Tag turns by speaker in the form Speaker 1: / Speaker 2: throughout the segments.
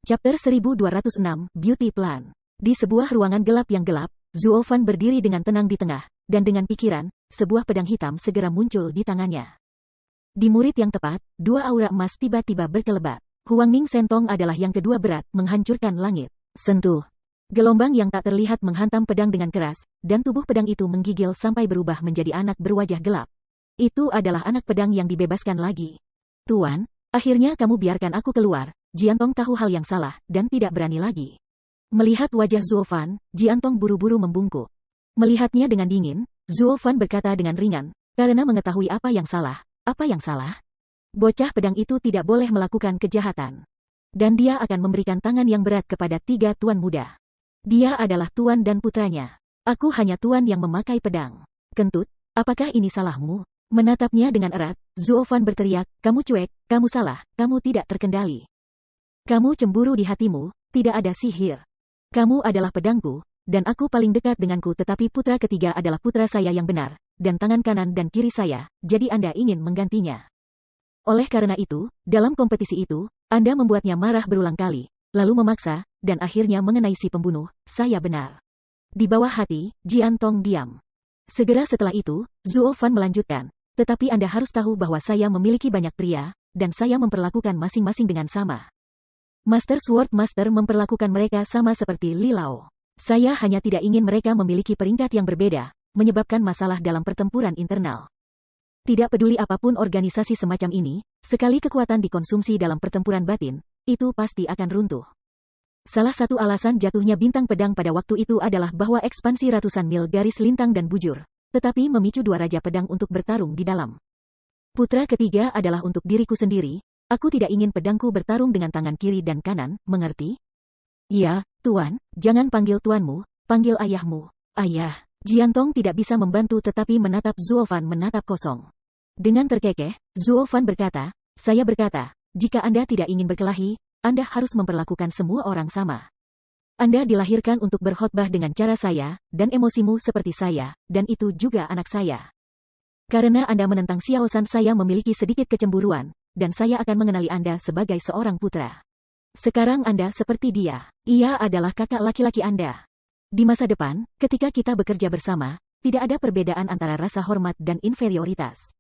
Speaker 1: Chapter 1206, Beauty Plan. Di sebuah ruangan gelap yang gelap, Zuo Fan berdiri dengan tenang di tengah, dan dengan pikiran, sebuah pedang hitam segera muncul di tangannya. Di murid yang tepat, dua aura emas tiba-tiba berkelebat. Huang Ming Sentong adalah yang kedua berat, menghancurkan langit. Sentuh. Gelombang yang tak terlihat menghantam pedang dengan keras, dan tubuh pedang itu menggigil sampai berubah menjadi anak berwajah gelap. Itu adalah anak pedang yang dibebaskan lagi. Tuan, akhirnya kamu biarkan aku keluar. Jiantong tahu hal yang salah, dan tidak berani lagi. Melihat wajah Zuo Fan, Jiantong buru-buru membungkuk. Melihatnya dengan dingin, Zuo Fan berkata dengan ringan, karena mengetahui apa yang salah. Apa yang salah? Bocah pedang itu tidak boleh melakukan kejahatan. Dan dia akan memberikan tangan yang berat kepada tiga tuan muda. Dia adalah tuan dan putranya. Aku hanya tuan yang memakai pedang. Kentut, apakah ini salahmu? Menatapnya dengan erat, Zuo Fan berteriak, kamu cuek, kamu salah, kamu tidak terkendali. Kamu cemburu di hatimu, tidak ada sihir. Kamu adalah pedangku, dan aku paling dekat denganku, tetapi putra ketiga adalah putra saya yang benar, dan tangan kanan dan kiri saya, jadi Anda ingin menggantinya. Oleh karena itu, dalam kompetisi itu, Anda membuatnya marah berulang kali, lalu memaksa, dan akhirnya mengenai si pembunuh, saya benar. Di bawah hati, Jiantong diam. Segera setelah itu, Zuo Fan melanjutkan, tetapi Anda harus tahu bahwa saya memiliki banyak pria, dan saya memperlakukan masing-masing dengan sama. Master Sword Master memperlakukan mereka sama seperti Li Lao. Saya hanya tidak ingin mereka memiliki peringkat yang berbeda, menyebabkan masalah dalam pertempuran internal. Tidak peduli apapun organisasi semacam ini, sekali kekuatan dikonsumsi dalam pertempuran batin, itu pasti akan runtuh. Salah satu alasan jatuhnya bintang pedang pada waktu itu adalah bahwa ekspansi ratusan mil garis lintang dan bujur, tetapi memicu dua raja pedang untuk bertarung di dalam. Putra ketiga adalah untuk diriku sendiri. Aku tidak ingin pedangku bertarung dengan tangan kiri dan kanan, mengerti? Ya, Tuan, jangan panggil tuanmu, panggil ayahmu. Ayah. Jiantong tidak bisa membantu tetapi menatap Zuo Fan menatap kosong. Dengan terkekeh, Zuo Fan berkata, saya berkata, jika Anda tidak ingin berkelahi, Anda harus memperlakukan semua orang sama. Anda dilahirkan untuk berkhotbah dengan cara saya, dan emosimu seperti saya, dan itu juga anak saya. Karena Anda menentang Xiao San, saya memiliki sedikit kecemburuan, dan saya akan mengenali Anda sebagai seorang putra. Sekarang Anda seperti dia. Ia adalah kakak laki-laki Anda. Di masa depan, ketika kita bekerja bersama, tidak ada perbedaan antara rasa hormat dan inferioritas.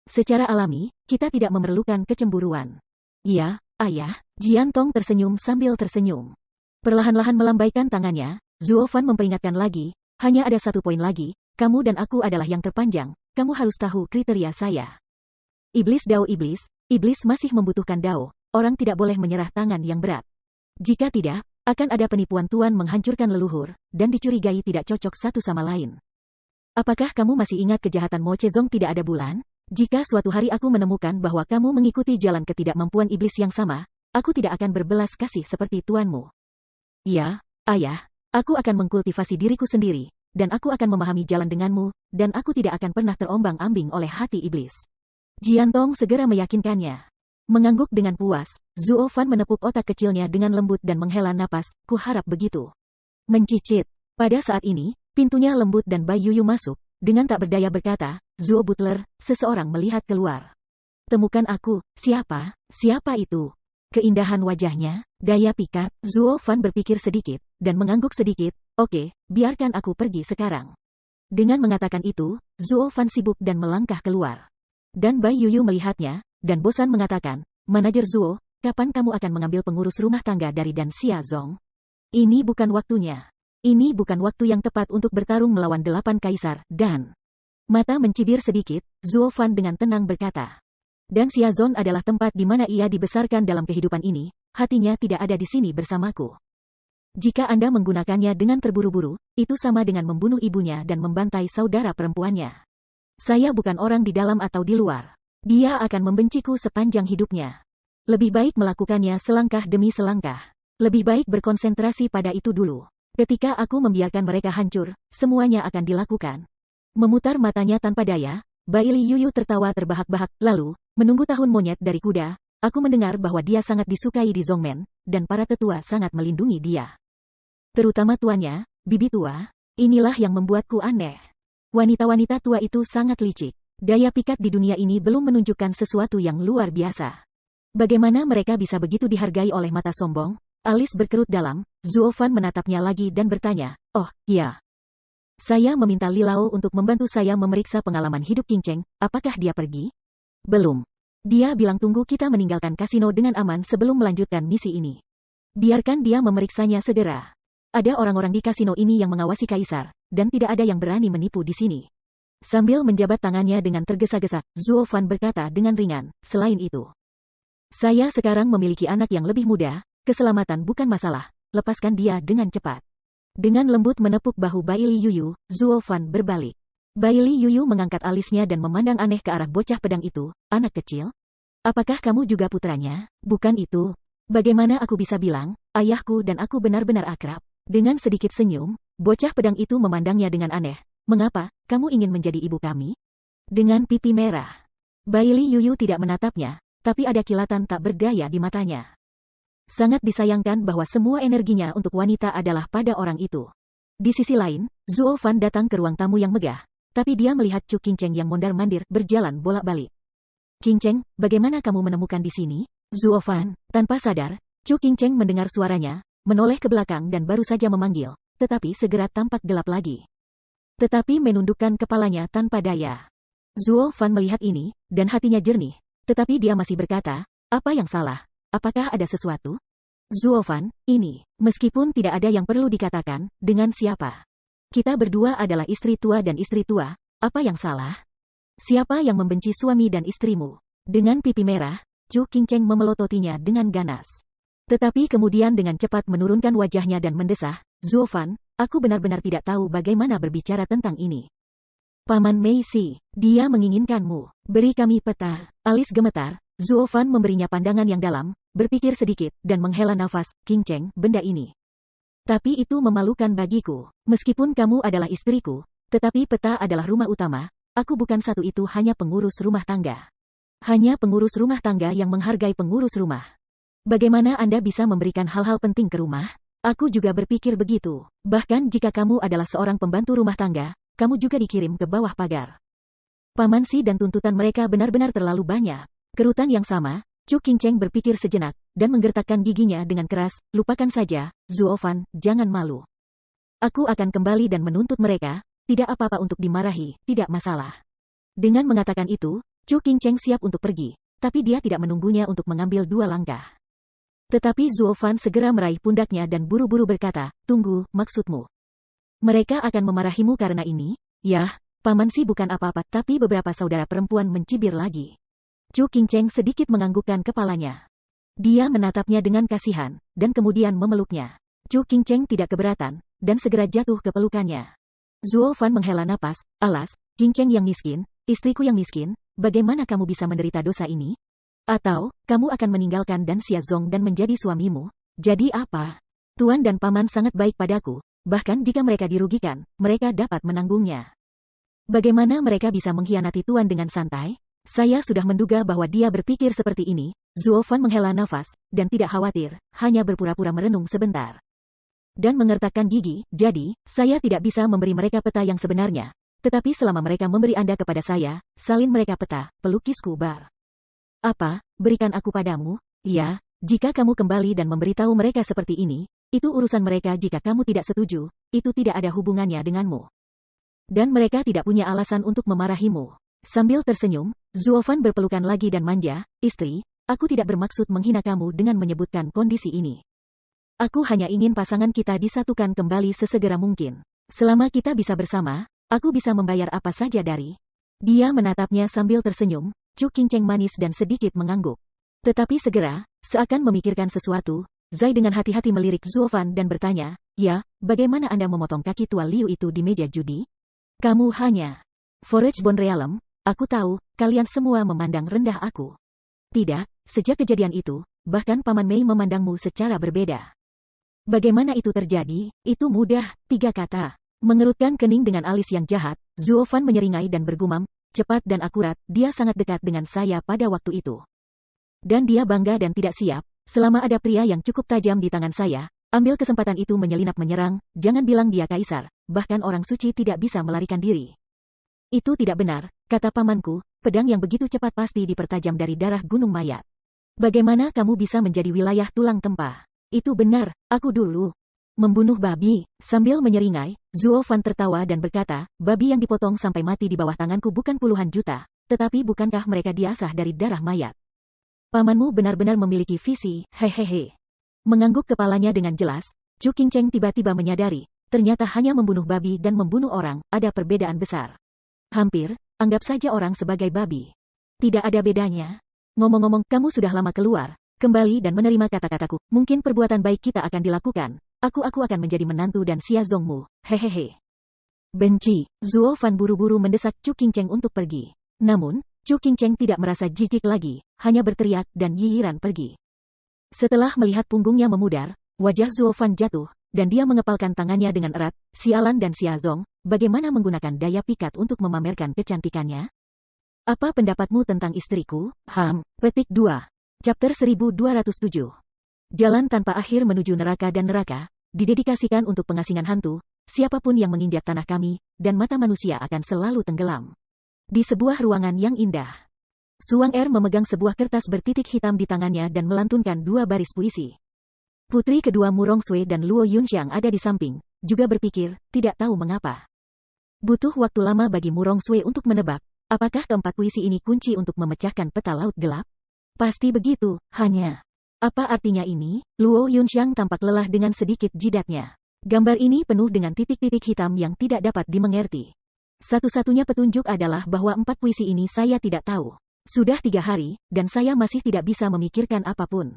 Speaker 1: Secara alami, kita tidak memerlukan kecemburuan. Iya, ayah. Jiantong tersenyum sambil tersenyum. Perlahan-lahan melambaikan tangannya, Zuo Fan memperingatkan lagi, hanya ada satu poin lagi, kamu dan aku adalah yang terpanjang, kamu harus tahu kriteria saya. Iblis Dao Iblis masih membutuhkan Dao, orang tidak boleh menyerah tangan yang berat. Jika tidak, akan ada penipuan tuan menghancurkan leluhur, dan dicurigai tidak cocok satu sama lain. Apakah kamu masih ingat kejahatan Mo Chezong tidak ada bulan? Jika suatu hari aku menemukan bahwa kamu mengikuti jalan ketidakmampuan iblis yang sama, aku tidak akan berbelas kasih seperti tuanmu. Ya, ayah, aku akan mengkultivasi diriku sendiri, dan aku akan memahami jalan denganmu, dan aku tidak akan pernah terombang-ambing oleh hati iblis. Jiantong segera meyakinkannya. Mengangguk dengan puas, Zuo Fan menepuk otak kecilnya dengan lembut dan menghela napas, ku harap begitu. Mencicit. Pada saat ini, pintunya lembut dan Bai Yuyu masuk, dengan tak berdaya berkata, Zuo Butler, seseorang melihat keluar. Temukan aku, siapa? Siapa itu? Keindahan wajahnya, daya pikat, Zuo Fan berpikir sedikit, dan mengangguk sedikit, oke, biarkan aku pergi sekarang. Dengan mengatakan itu, Zuo Fan sibuk dan melangkah keluar. Dan Bai Yuyu melihatnya, dan bosan mengatakan, Manajer Zuo, kapan kamu akan mengambil pengurus rumah tangga dari Dan Xia Zong? Ini bukan waktunya. Ini bukan waktu yang tepat untuk bertarung melawan 8 kaisar, dan... Mata mencibir sedikit, Zuo Fan dengan tenang berkata. Dan Xia Zong adalah tempat di mana ia dibesarkan dalam kehidupan ini, hatinya tidak ada di sini bersamaku. Jika Anda menggunakannya dengan terburu-buru, itu sama dengan membunuh ibunya dan membantai saudara perempuannya. Saya bukan orang di dalam atau di luar. Dia akan membenciku sepanjang hidupnya. Lebih baik melakukannya selangkah demi selangkah. Lebih baik berkonsentrasi pada itu dulu. Ketika aku membiarkan mereka hancur, semuanya akan dilakukan. Memutar matanya tanpa daya, Bai Li Yuyu tertawa terbahak-bahak, lalu, menunggu tahun monyet dari kuda, aku mendengar bahwa dia sangat disukai di Zongmen, dan para tetua sangat melindungi dia. Terutama tuannya, bibi tua, inilah yang membuatku aneh. Wanita-wanita tua itu sangat licik. Daya pikat di dunia ini belum menunjukkan sesuatu yang luar biasa. Bagaimana mereka bisa begitu dihargai oleh mata sombong? Alis berkerut dalam, Zuo Fan menatapnya lagi dan bertanya, oh, iya. Saya meminta Li Lao untuk membantu saya memeriksa pengalaman hidup Qing Cheng, apakah dia pergi? Belum. Dia bilang tunggu kita meninggalkan kasino dengan aman sebelum melanjutkan misi ini. Biarkan dia memeriksanya segera. Ada orang-orang di kasino ini yang mengawasi Kaisar, dan tidak ada yang berani menipu di sini. Sambil menjabat tangannya dengan tergesa-gesa, Zuo Fan berkata dengan ringan, selain itu. Saya sekarang memiliki anak yang lebih muda, keselamatan bukan masalah, lepaskan dia dengan cepat. Dengan lembut menepuk bahu Bai Li Yuyu, Zuo Fan berbalik. Bai Li Yuyu mengangkat alisnya dan memandang aneh ke arah bocah pedang itu, anak kecil? Apakah kamu juga putranya? Bukan itu. Bagaimana aku bisa bilang, ayahku dan aku benar-benar akrab? Dengan sedikit senyum, bocah pedang itu memandangnya dengan aneh. Mengapa, kamu ingin menjadi ibu kami? Dengan pipi merah. Bai Li Yuyu tidak menatapnya, tapi ada kilatan tak berdaya di matanya. Sangat disayangkan bahwa semua energinya untuk wanita adalah pada orang itu. Di sisi lain, Zuo Fan datang ke ruang tamu yang megah, tapi dia melihat Chu Qingcheng yang mondar-mandir berjalan bolak-balik. Qingcheng, bagaimana kamu menemukan di sini? Zuo Fan, tanpa sadar, Chu Qingcheng mendengar suaranya, menoleh ke belakang dan baru saja memanggil, tetapi segera tampak gelap lagi. Tetapi menundukkan kepalanya tanpa daya. Zuo Fan melihat ini, dan hatinya jernih, tetapi dia masih berkata, apa yang salah? Apakah ada sesuatu? Zuo Fan, ini, meskipun tidak ada yang perlu dikatakan, dengan siapa? Kita berdua adalah istri tua dan istri tua, apa yang salah? Siapa yang membenci suami dan istrimu? Dengan pipi merah, Chu Qingcheng memelototinya dengan ganas. Tetapi kemudian dengan cepat menurunkan wajahnya dan mendesah, Zuo Fan, aku benar-benar tidak tahu bagaimana berbicara tentang ini. Paman Mei Si, dia menginginkanmu, beri kami peta. Alis gemetar, Zuo Fan memberinya pandangan yang dalam, berpikir sedikit, dan menghela nafas, Qingcheng, benda ini. Tapi itu memalukan bagiku. Meskipun kamu adalah istriku, tetapi peta adalah rumah utama, aku bukan satu itu hanya pengurus rumah tangga. Hanya pengurus rumah tangga yang menghargai pengurus rumah. Bagaimana Anda bisa memberikan hal-hal penting ke rumah? Aku juga berpikir begitu. Bahkan jika kamu adalah seorang pembantu rumah tangga, kamu juga dikirim ke bawah pagar. Paman Si dan tuntutan mereka benar-benar terlalu banyak. Kerutan yang sama, Chu Qingcheng berpikir sejenak, dan menggertakkan giginya dengan keras, lupakan saja, Zuo Fan, jangan malu. Aku akan kembali dan menuntut mereka, tidak apa-apa untuk dimarahi, tidak masalah. Dengan mengatakan itu, Chu Qingcheng siap untuk pergi, tapi dia tidak menunggunya untuk mengambil 2 langkah. Tetapi Zuo Fan segera meraih pundaknya dan buru-buru berkata, tunggu, maksudmu? Mereka akan memarahimu karena ini? Yah, Paman Si bukan apa-apa, tapi beberapa saudara perempuan mencibir lagi. Chu Qingcheng sedikit menganggukkan kepalanya. Dia menatapnya dengan kasihan, dan kemudian memeluknya. Chu Qingcheng tidak keberatan, dan segera jatuh ke pelukannya. Zuo Fan menghela napas, alas, Qingcheng yang miskin, istriku yang miskin, bagaimana kamu bisa menderita dosa ini? Atau, kamu akan meninggalkan Dan Xia Zong dan menjadi suamimu? Jadi apa? Tuan dan Paman sangat baik padaku, bahkan jika mereka dirugikan, mereka dapat menanggungnya. Bagaimana mereka bisa mengkhianati Tuan dengan santai? Saya sudah menduga bahwa dia berpikir seperti ini. Zuo Fan menghela nafas, dan tidak khawatir, hanya berpura-pura merenung sebentar. Dan mengertakkan gigi, jadi, saya tidak bisa memberi mereka peta yang sebenarnya. Tetapi selama mereka memberi Anda kepada saya, salin mereka peta, pelukisku bar. Apa, berikan aku padamu? Ya, jika kamu kembali dan memberitahu mereka seperti ini, itu urusan mereka. Jika kamu tidak setuju, itu tidak ada hubungannya denganmu. Dan mereka tidak punya alasan untuk memarahimu. Sambil tersenyum, Zuo Fan berpelukan lagi dan manja, istri, aku tidak bermaksud menghina kamu dengan menyebutkan kondisi ini. Aku hanya ingin pasangan kita disatukan kembali sesegera mungkin. Selama kita bisa bersama, aku bisa membayar apa saja dari. Dia menatapnya sambil tersenyum, Chu Qingcheng manis dan sedikit mengangguk. Tetapi segera, seakan memikirkan sesuatu, Zai dengan hati-hati melirik Zuo Fan dan bertanya, ya, bagaimana Anda memotong kaki tua Liu itu di meja judi? Kamu hanya Forage Bone Realm. Aku tahu, kalian semua memandang rendah aku. Tidak, sejak kejadian itu, bahkan Paman Mei memandangmu secara berbeda. Bagaimana itu terjadi? Itu mudah, 3 kata. Mengerutkan kening dengan alis yang jahat, Zuo Fan menyeringai dan bergumam, cepat dan akurat, dia sangat dekat dengan saya pada waktu itu. Dan dia bangga dan tidak siap, selama ada pria yang cukup tajam di tangan saya, ambil kesempatan itu menyelinap menyerang, jangan bilang dia kaisar, bahkan orang suci tidak bisa melarikan diri. Itu tidak benar, kata pamanku, pedang yang begitu cepat pasti dipertajam dari darah gunung mayat. Bagaimana kamu bisa menjadi wilayah tulang tempah? Itu benar, aku dulu. Membunuh babi. Sambil menyeringai, Zuo Fan tertawa dan berkata, babi yang dipotong sampai mati di bawah tanganku bukan puluhan juta, tetapi bukankah mereka diasah dari darah mayat? Pamanmu benar-benar memiliki visi, hehehe. Mengangguk kepalanya dengan jelas, Chu Qingcheng tiba-tiba menyadari, ternyata hanya membunuh babi dan membunuh orang, ada perbedaan besar. Hampir, anggap saja orang sebagai babi. Tidak ada bedanya. Ngomong-ngomong, kamu sudah lama keluar, kembali dan menerima kata-kataku, mungkin perbuatan baik kita akan dilakukan. Aku akan menjadi menantu dan Xia Zongmu, hehehe. Benci, Zuo Fan buru-buru mendesak Chu Qingcheng untuk pergi. Namun, Chu Qingcheng tidak merasa jijik lagi, hanya berteriak dan yiyiran pergi. Setelah melihat punggungnya memudar, wajah Zuo Fan jatuh, dan dia mengepalkan tangannya dengan erat. Sialan dan Xia Zong, bagaimana menggunakan daya pikat untuk memamerkan kecantikannya? Apa pendapatmu tentang istriku? Petik 2. Chapter 1207. Jalan tanpa akhir menuju neraka dan neraka, didedikasikan untuk pengasingan hantu, siapapun yang menginjak tanah kami, dan mata manusia akan selalu tenggelam. Di sebuah ruangan yang indah, Suang Er memegang sebuah kertas bertitik hitam di tangannya dan melantunkan 2 baris puisi. Putri kedua Murong Sui dan Luo Yunxiang ada di samping, juga berpikir, tidak tahu mengapa. Butuh waktu lama bagi Murong Sui untuk menebak, apakah keempat puisi ini kunci untuk memecahkan peta laut gelap? Pasti begitu, hanya... Apa artinya ini? Luo Yunxiang tampak lelah dengan sedikit jidatnya. Gambar ini penuh dengan titik-titik hitam yang tidak dapat dimengerti. Satu-satunya petunjuk adalah bahwa 4 puisi ini saya tidak tahu. Sudah 3 hari, dan saya masih tidak bisa memikirkan apapun.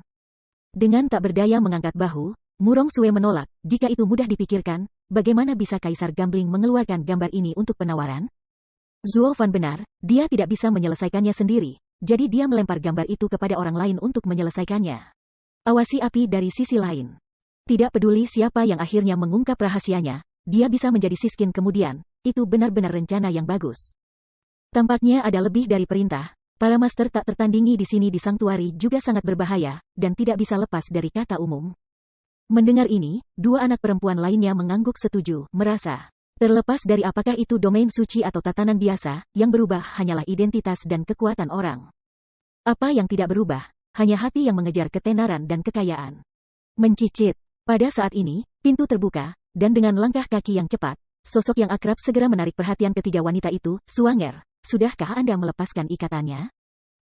Speaker 1: Dengan tak berdaya mengangkat bahu, Murong Sui menolak, jika itu mudah dipikirkan, bagaimana bisa Kaisar Gambling mengeluarkan gambar ini untuk penawaran? Zuo Fan benar, dia tidak bisa menyelesaikannya sendiri, jadi dia melempar gambar itu kepada orang lain untuk menyelesaikannya. Awasi api dari sisi lain. Tidak peduli siapa yang akhirnya mengungkap rahasianya, dia bisa menjadi Siskin kemudian, itu benar-benar rencana yang bagus. Tampaknya ada lebih dari perintah, para master tak tertandingi di sini di Sanktuari juga sangat berbahaya, dan tidak bisa lepas dari kata umum. Mendengar ini, 2 anak perempuan lainnya mengangguk setuju, merasa. Terlepas dari apakah itu domain suci atau tatanan biasa, yang berubah hanyalah identitas dan kekuatan orang. Apa yang tidak berubah? Hanya hati yang mengejar ketenaran dan kekayaan. Mencicit. Pada saat ini, pintu terbuka, dan dengan langkah kaki yang cepat, sosok yang akrab segera menarik perhatian ketiga wanita itu. Suang Er, sudahkah Anda melepaskan ikatannya?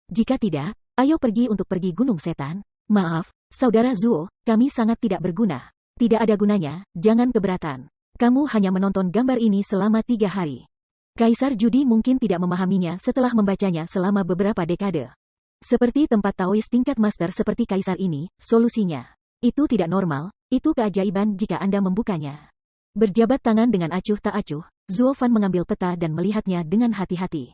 Speaker 1: Jika tidak, ayo pergi untuk pergi Gunung Setan. Maaf, Saudara Zuo, kami sangat tidak berguna. Tidak ada gunanya, jangan keberatan. Kamu hanya menonton gambar ini selama 3 hari. Kaisar Judi mungkin tidak memahaminya setelah membacanya selama beberapa dekade. Seperti tempat Taois tingkat master seperti Kaisar ini, solusinya. Itu tidak normal, itu keajaiban jika Anda membukanya. Berjabat tangan dengan acuh tak acuh, Zuo Fan mengambil peta dan melihatnya dengan hati-hati.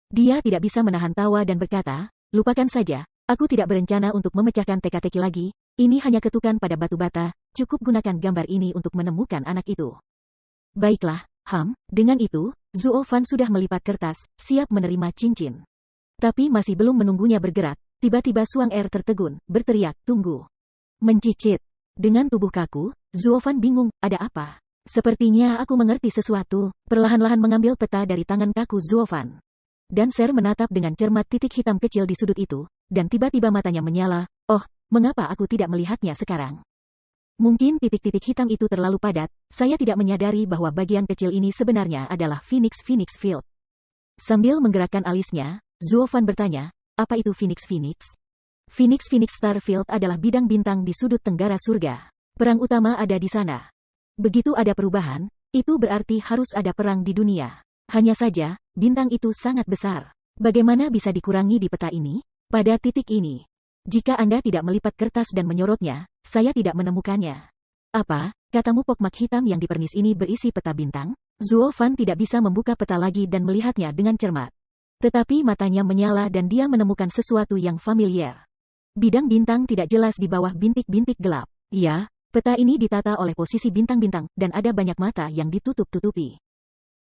Speaker 1: Dia tidak bisa menahan tawa dan berkata, lupakan saja, aku tidak berencana untuk memecahkan teka-teki lagi, ini hanya ketukan pada batu bata, cukup gunakan gambar ini untuk menemukan anak itu. Baiklah, dengan itu, Zuo Fan sudah melipat kertas, siap menerima cincin. Tapi masih belum menunggunya bergerak, tiba-tiba Suang Er tertegun, berteriak, tunggu. Mencicit. Dengan tubuh kaku, Zuo Fan bingung, ada apa? Sepertinya aku mengerti sesuatu, perlahan-lahan mengambil peta dari tangan kaku Zuo Fan. Dan Ser menatap dengan cermat titik hitam kecil di sudut itu, dan tiba-tiba matanya menyala, oh, mengapa aku tidak melihatnya sekarang? Mungkin titik-titik hitam itu terlalu padat, saya tidak menyadari bahwa bagian kecil ini sebenarnya adalah Phoenix Field. Sambil menggerakkan alisnya, Zuo Fan bertanya, apa itu Phoenix? Phoenix Starfield adalah bidang bintang di sudut tenggara surga. Perang utama ada di sana. Begitu ada perubahan, itu berarti harus ada perang di dunia. Hanya saja, bintang itu sangat besar. Bagaimana bisa dikurangi di peta ini? Pada titik ini. Jika Anda tidak melipat kertas dan menyorotnya, saya tidak menemukannya. Apa, katamu pokmak hitam yang dipernis ini berisi peta bintang? Zuo Fan tidak bisa membuka peta lagi dan melihatnya dengan cermat. Tetapi matanya menyala dan dia menemukan sesuatu yang familiar. Bidang bintang tidak jelas di bawah bintik-bintik gelap. Ya, peta ini ditata oleh posisi bintang-bintang, dan ada banyak mata yang ditutup-tutupi.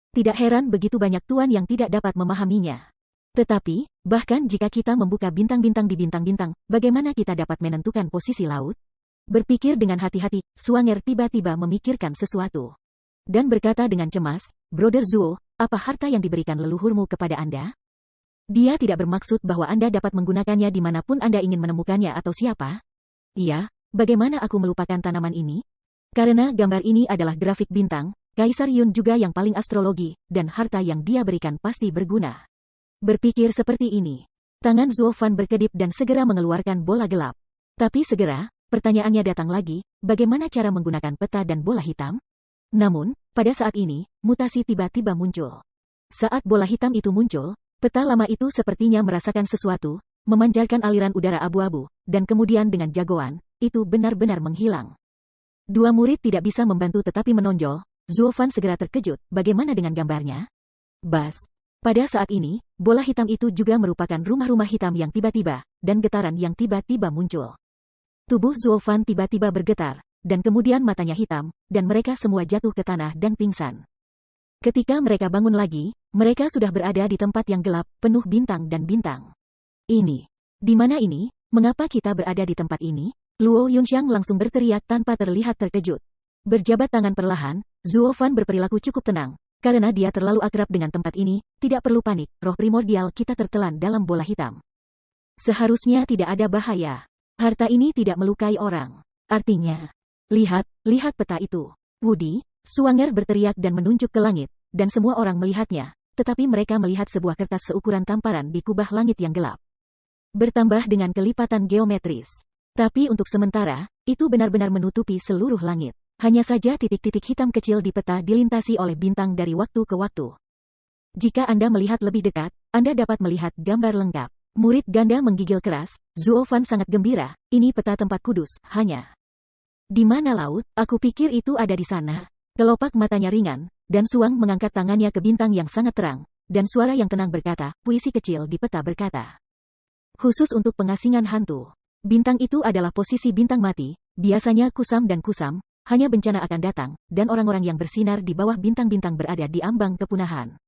Speaker 1: Tidak heran begitu banyak tuan yang tidak dapat memahaminya. Tetapi, bahkan jika kita membuka bintang-bintang di bintang-bintang, bagaimana kita dapat menentukan posisi laut? Berpikir dengan hati-hati, Suang Er tiba-tiba memikirkan sesuatu. Dan berkata dengan cemas, Brother Zuo, apa harta yang diberikan leluhurmu kepada Anda? Dia tidak bermaksud bahwa Anda dapat menggunakannya dimanapun Anda ingin menemukannya atau siapa. Iya, bagaimana aku melupakan tanaman ini? Karena gambar ini adalah grafik bintang, Kaisar Yun juga yang paling astrologi, dan harta yang dia berikan pasti berguna. Berpikir seperti ini, tangan Zuo Fan berkedip dan segera mengeluarkan bola gelap. Tapi segera, pertanyaannya datang lagi, bagaimana cara menggunakan peta dan bola hitam? Namun, pada saat ini, mutasi tiba-tiba muncul. Saat bola hitam itu muncul, peta lama itu sepertinya merasakan sesuatu, memancarkan aliran udara abu-abu, dan kemudian dengan jagoan, itu benar-benar menghilang. Dua murid tidak bisa membantu tetapi menonjol. Zuo Fan segera terkejut, bagaimana dengan gambarnya? Bas. Pada saat ini, bola hitam itu juga merupakan rumah-rumah hitam yang tiba-tiba, dan getaran yang tiba-tiba muncul. Tubuh Zuo Fan tiba-tiba bergetar, dan kemudian matanya hitam, dan mereka semua jatuh ke tanah dan pingsan. Ketika mereka bangun lagi, mereka sudah berada di tempat yang gelap, penuh bintang dan bintang. Ini. Di mana ini? Mengapa kita berada di tempat ini? Luo Yunxiang langsung berteriak tanpa terlihat terkejut. Berjabat tangan perlahan, Zuo Fan berperilaku cukup tenang. Karena dia terlalu akrab dengan tempat ini, tidak perlu panik, roh primordial kita tertelan dalam bola hitam. Seharusnya tidak ada bahaya. Harta ini tidak melukai orang. Artinya, lihat peta itu. Wudi, Suanger berteriak dan menunjuk ke langit, dan semua orang melihatnya, tetapi mereka melihat sebuah kertas seukuran tamparan di kubah langit yang gelap. Bertambah dengan kelipatan geometris. Tapi untuk sementara, itu benar-benar menutupi seluruh langit. Hanya saja titik-titik hitam kecil di peta dilintasi oleh bintang dari waktu ke waktu. Jika Anda melihat lebih dekat, Anda dapat melihat gambar lengkap. Murid ganda menggigil keras, Zuo Fan sangat gembira, ini peta tempat kudus, hanya. Di mana laut? Aku pikir itu ada di sana. Kelopak matanya ringan, dan Suang mengangkat tangannya ke bintang yang sangat terang, dan suara yang tenang berkata, puisi kecil di peta berkata. Khusus untuk pengasingan hantu. Bintang itu adalah posisi bintang mati, biasanya kusam dan kusam, hanya bencana akan datang, dan orang-orang yang bersinar di bawah bintang-bintang berada di ambang kepunahan.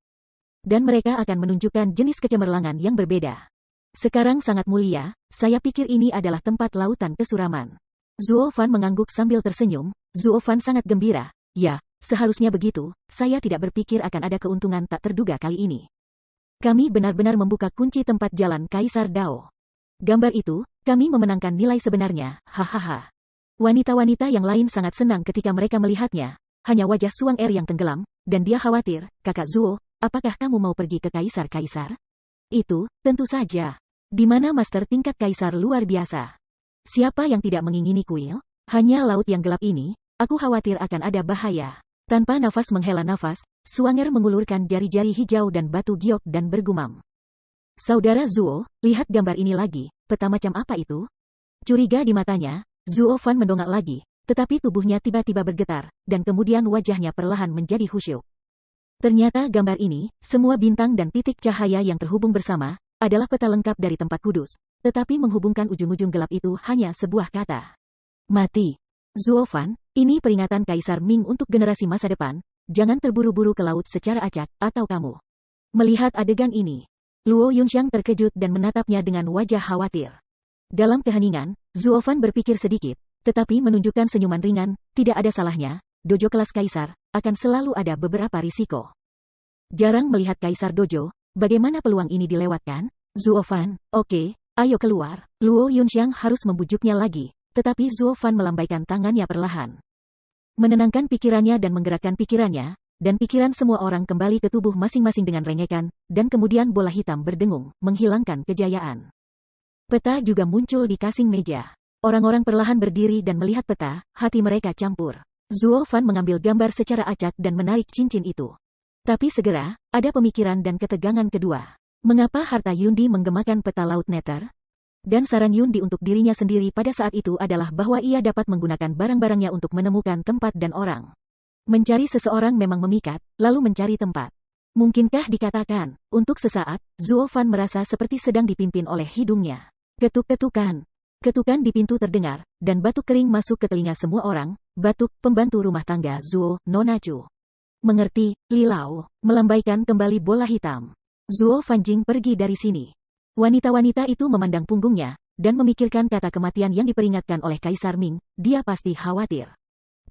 Speaker 1: Dan mereka akan menunjukkan jenis kecemerlangan yang berbeda. Sekarang sangat mulia, saya pikir ini adalah tempat lautan kesuraman. Zuo Fan mengangguk sambil tersenyum, Zuo Fan sangat gembira, ya, seharusnya begitu, saya tidak berpikir akan ada keuntungan tak terduga kali ini. Kami benar-benar membuka kunci tempat jalan Kaisar Dao. Gambar itu, kami memenangkan nilai sebenarnya, hahaha. Wanita-wanita yang lain sangat senang ketika mereka melihatnya, hanya wajah Suang Er yang tenggelam, dan dia khawatir, kakak Zuo, apakah kamu mau pergi ke Kaisar-Kaisar? Itu, tentu saja. Di mana master tingkat Kaisar luar biasa? Siapa yang tidak mengingini kuil? Hanya laut yang gelap ini, aku khawatir akan ada bahaya. Tanpa nafas menghela nafas, Suang Er mengulurkan jari-jari hijau dan batu giok dan bergumam. Saudara Zuo, lihat gambar ini lagi, peta macam apa itu? Curiga di matanya, Zuo Fan mendongak lagi, tetapi tubuhnya tiba-tiba bergetar, dan kemudian wajahnya perlahan menjadi khusyuk. Ternyata gambar ini, semua bintang dan titik cahaya yang terhubung bersama, adalah peta lengkap dari tempat kudus, tetapi menghubungkan ujung-ujung gelap itu hanya sebuah kata. Mati. Zuo Fan, ini peringatan Kaisar Ming untuk generasi masa depan, jangan terburu-buru ke laut secara acak, atau kamu. Melihat adegan ini, Luo Yunxiang terkejut dan menatapnya dengan wajah khawatir. Dalam keheningan, Zuo Fan berpikir sedikit, tetapi menunjukkan senyuman ringan, tidak ada salahnya, dojo kelas Kaisar, akan selalu ada beberapa risiko. Jarang melihat Kaisar dojo, bagaimana peluang ini dilewatkan? Zuo Fan, oke, ayo keluar. Luo Yunxiang harus membujuknya lagi, tetapi Zuo Fan melambaikan tangannya perlahan. Menenangkan pikirannya dan menggerakkan pikirannya, dan pikiran semua orang kembali ke tubuh masing-masing dengan rengekan, dan kemudian bola hitam berdengung, menghilangkan kejayaan. Peta juga muncul di kasing meja. Orang-orang perlahan berdiri dan melihat peta, hati mereka campur. Zuo Fan mengambil gambar secara acak dan menarik cincin itu. Tapi segera, ada pemikiran dan ketegangan kedua. Mengapa harta Yundi menggemakan peta laut neter? Dan saran Yundi untuk dirinya sendiri pada saat itu adalah bahwa ia dapat menggunakan barang-barangnya untuk menemukan tempat dan orang. Mencari seseorang memang memikat, lalu mencari tempat. Mungkinkah dikatakan, untuk sesaat, Zuo Fan merasa seperti sedang dipimpin oleh hidungnya. Ketuk-ketukan. Ketukan di pintu terdengar, dan batuk kering masuk ke telinga semua orang, batuk pembantu rumah tangga Zuo, Nona Chu. Mengerti, Lilau, melambaikan kembali bola hitam. Zuo Fanjing pergi dari sini. Wanita-wanita itu memandang punggungnya, dan memikirkan kata kematian yang diperingatkan oleh Kaisar Ming, dia pasti khawatir.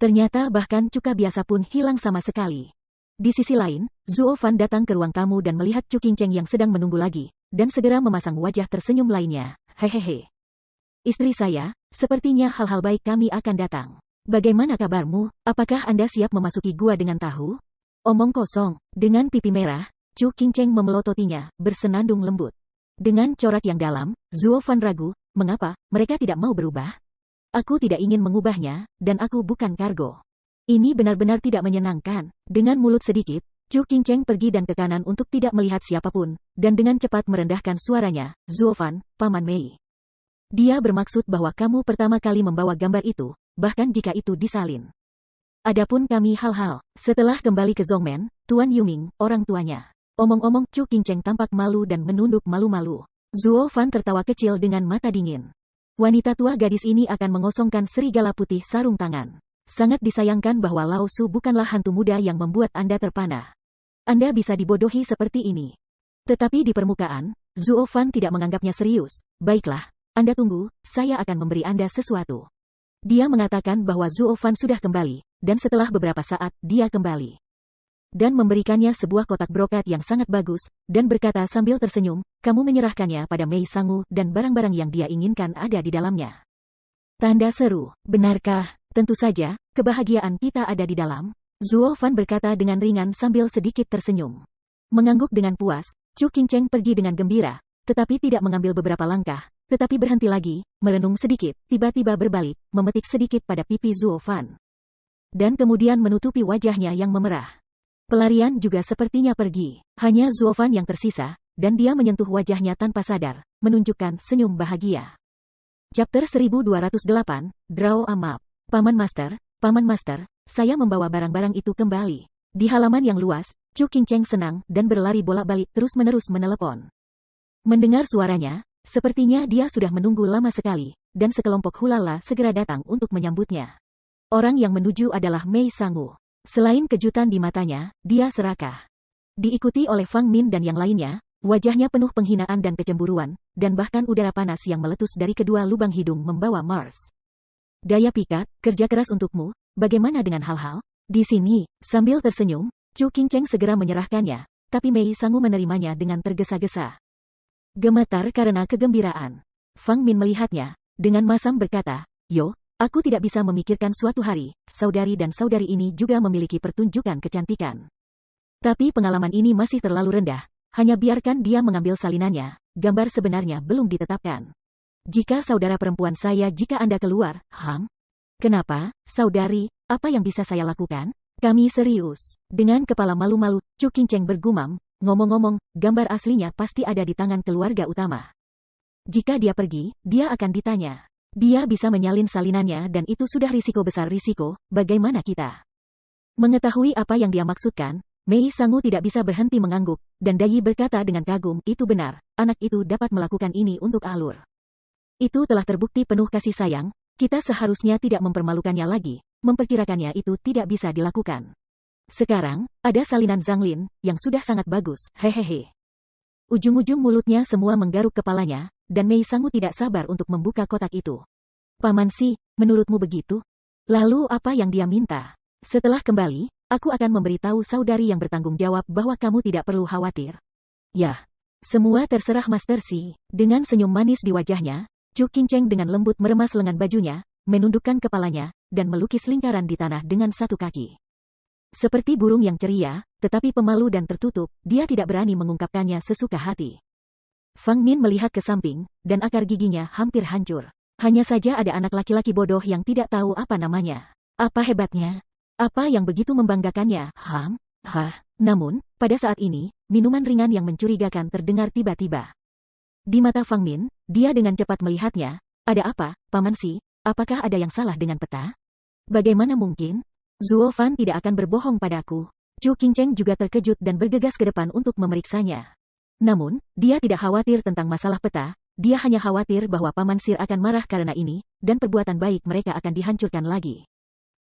Speaker 1: Ternyata bahkan cuka biasa pun hilang sama sekali. Di sisi lain, Zuo Fan datang ke ruang tamu dan melihat Chu Qingcheng yang sedang menunggu lagi, dan segera memasang wajah tersenyum lainnya. Hehehe. Istri Sepertinya hal-hal baik kami akan datang. Bagaimana kabarmu? Apakah Anda siap memasuki gua dengan tahu? Omong kosong. Dengan pipi merah, Chu Qingcheng memelototinya, bersenandung lembut. Dengan corak yang dalam, Zuo Fan ragu, mengapa mereka tidak mau berubah? Aku tidak ingin mengubahnya, dan aku bukan kargo. Ini benar-benar tidak menyenangkan. Dengan mulut sedikit, Chu Qingcheng pergi dan ke kanan untuk tidak melihat siapapun, dan dengan cepat merendahkan suaranya, Zuo Fan, Paman Mei. Dia bermaksud bahwa kamu pertama kali membawa gambar itu, bahkan jika itu disalin. Adapun kami hal-hal, setelah kembali ke Zhongmen, Tuan Yuming, orang tuanya. Omong-omong, Chu Qingcheng tampak malu dan menunduk malu-malu. Zuo Fan tertawa kecil dengan mata dingin. Wanita tua gadis ini akan mengosongkan serigala putih sarung tangan. Sangat disayangkan bahwa Lao Su bukanlah hantu muda yang membuat Anda terpana. Anda bisa dibodohi seperti ini. Tetapi di permukaan, Zuo Fan tidak menganggapnya serius. Baiklah, Anda tunggu, saya akan memberi Anda sesuatu. Dia mengatakan bahwa Zuo Fan sudah kembali, dan setelah beberapa saat, dia kembali. Dan memberikannya sebuah kotak brokat yang sangat bagus, dan berkata sambil tersenyum, kamu menyerahkannya pada Mei Sangu dan barang-barang yang dia inginkan ada di dalamnya. Tanda seru, benarkah? Tentu saja, kebahagiaan kita ada di dalam. Zuo Fan berkata dengan ringan sambil sedikit tersenyum. Mengangguk dengan puas, Chu Qingcheng pergi dengan gembira, tetapi tidak mengambil beberapa langkah. Tetapi berhenti lagi, merenung sedikit, tiba-tiba berbalik, memetik sedikit pada pipi Zuo Fan. Dan kemudian menutupi wajahnya yang memerah. Pelarian juga sepertinya pergi. Hanya Zuo Fan yang tersisa, dan dia menyentuh wajahnya tanpa sadar, menunjukkan senyum bahagia. Chapter 1208, Draw a Map. Paman Master, saya membawa barang-barang itu kembali. Di halaman yang luas, Chu Qingcheng senang dan berlari bolak-balik terus-menerus menelepon. Mendengar suaranya, sepertinya dia sudah menunggu lama sekali, dan sekelompok hulala segera datang untuk menyambutnya. Orang yang menuju adalah Mei Sangu. Selain kejutan di matanya, dia serakah. Diikuti oleh Fang Min dan yang lainnya, wajahnya penuh penghinaan dan kecemburuan, dan bahkan udara panas yang meletus dari kedua lubang hidung membawa Mars. Daya pikat, kerja keras untukmu, bagaimana dengan hal-hal? Di sini, sambil tersenyum, Chu Qingcheng segera menyerahkannya, tapi Mei Sangu menerimanya dengan tergesa-gesa. Gemetar karena kegembiraan. Fang Min melihatnya, dengan masam berkata, Yo, aku tidak bisa memikirkan suatu hari, saudari dan saudari ini juga memiliki pertunjukan kecantikan. Tapi pengalaman ini masih terlalu rendah, hanya biarkan dia mengambil salinannya, gambar sebenarnya belum ditetapkan. Jika saudara perempuan saya jika Anda keluar, Kenapa, saudari, apa yang bisa saya lakukan? Kami serius. Dengan kepala malu-malu, Chu Qingcheng bergumam, ngomong-ngomong, gambar aslinya pasti ada di tangan keluarga utama. Jika dia pergi, dia akan ditanya. Dia bisa menyalin salinannya dan itu sudah risiko besar risiko, bagaimana kita? Mengetahui apa yang dia maksudkan, Mei Sangu tidak bisa berhenti mengangguk, dan Dayi berkata dengan kagum, itu benar, anak itu dapat melakukan ini untuk alur. Itu telah terbukti penuh kasih sayang, kita seharusnya tidak mempermalukannya lagi, memperkirakannya itu tidak bisa dilakukan. Sekarang, ada salinan Zanglin, yang sudah sangat bagus, hehehe. Ujung-ujung mulutnya semua menggaruk kepalanya, dan Mei Sangu tidak sabar untuk membuka kotak itu. Paman Si, menurutmu begitu? Lalu apa yang dia minta? Setelah kembali, aku akan memberitahu saudari yang bertanggung jawab bahwa kamu tidak perlu khawatir. Yah, semua terserah Master Si. Dengan senyum manis di wajahnya, Chu Qingcheng dengan lembut meremas lengan bajunya, menundukkan kepalanya, dan melukis lingkaran di tanah dengan satu kaki. Seperti burung yang ceria, tetapi pemalu dan tertutup, dia tidak berani mengungkapkannya sesuka hati. Fang Min melihat ke samping, dan akar giginya hampir hancur. Hanya saja ada anak laki-laki bodoh yang tidak tahu apa namanya. Apa hebatnya? Apa yang begitu membanggakannya? Namun, pada saat ini, minuman ringan yang mencurigakan terdengar tiba-tiba. Di mata Fang Min, dia dengan cepat melihatnya. Ada apa, Paman Si? Apakah ada yang salah dengan peta? Bagaimana mungkin? Zuo Fan tidak akan berbohong padaku. Chu Qingcheng juga terkejut dan bergegas ke depan untuk memeriksanya. Namun, dia tidak khawatir tentang masalah peta, dia hanya khawatir bahwa Paman Sir akan marah karena ini, dan perbuatan baik mereka akan dihancurkan lagi.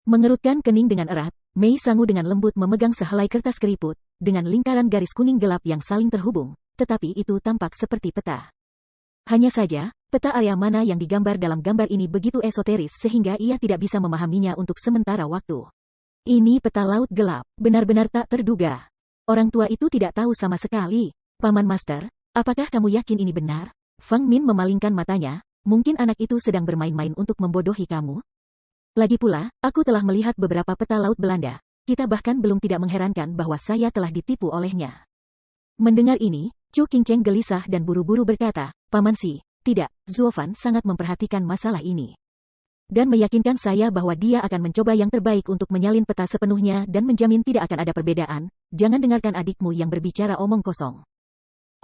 Speaker 1: Mengerutkan kening dengan erat, Mei Sangu dengan lembut memegang sehelai kertas keriput, dengan lingkaran garis kuning gelap yang saling terhubung, tetapi itu tampak seperti peta. Hanya saja, peta area mana yang digambar dalam gambar ini begitu esoteris sehingga ia tidak bisa memahaminya untuk sementara waktu. Ini peta laut gelap, benar-benar tak terduga. Orang tua itu tidak tahu sama sekali. Paman Master, apakah kamu yakin ini benar? Fang Min memalingkan matanya, mungkin anak itu sedang bermain-main untuk membodohi kamu. Lagi pula, aku telah melihat beberapa peta laut Belanda. Kita bahkan belum tidak mengherankan bahwa saya telah ditipu olehnya. Mendengar ini, Chu Qingcheng gelisah dan buru-buru berkata, Paman Si, tidak, Zuofan sangat memperhatikan masalah ini. Dan meyakinkan saya bahwa dia akan mencoba yang terbaik untuk menyalin peta sepenuhnya dan menjamin tidak akan ada perbedaan. Jangan dengarkan adikmu yang berbicara omong kosong.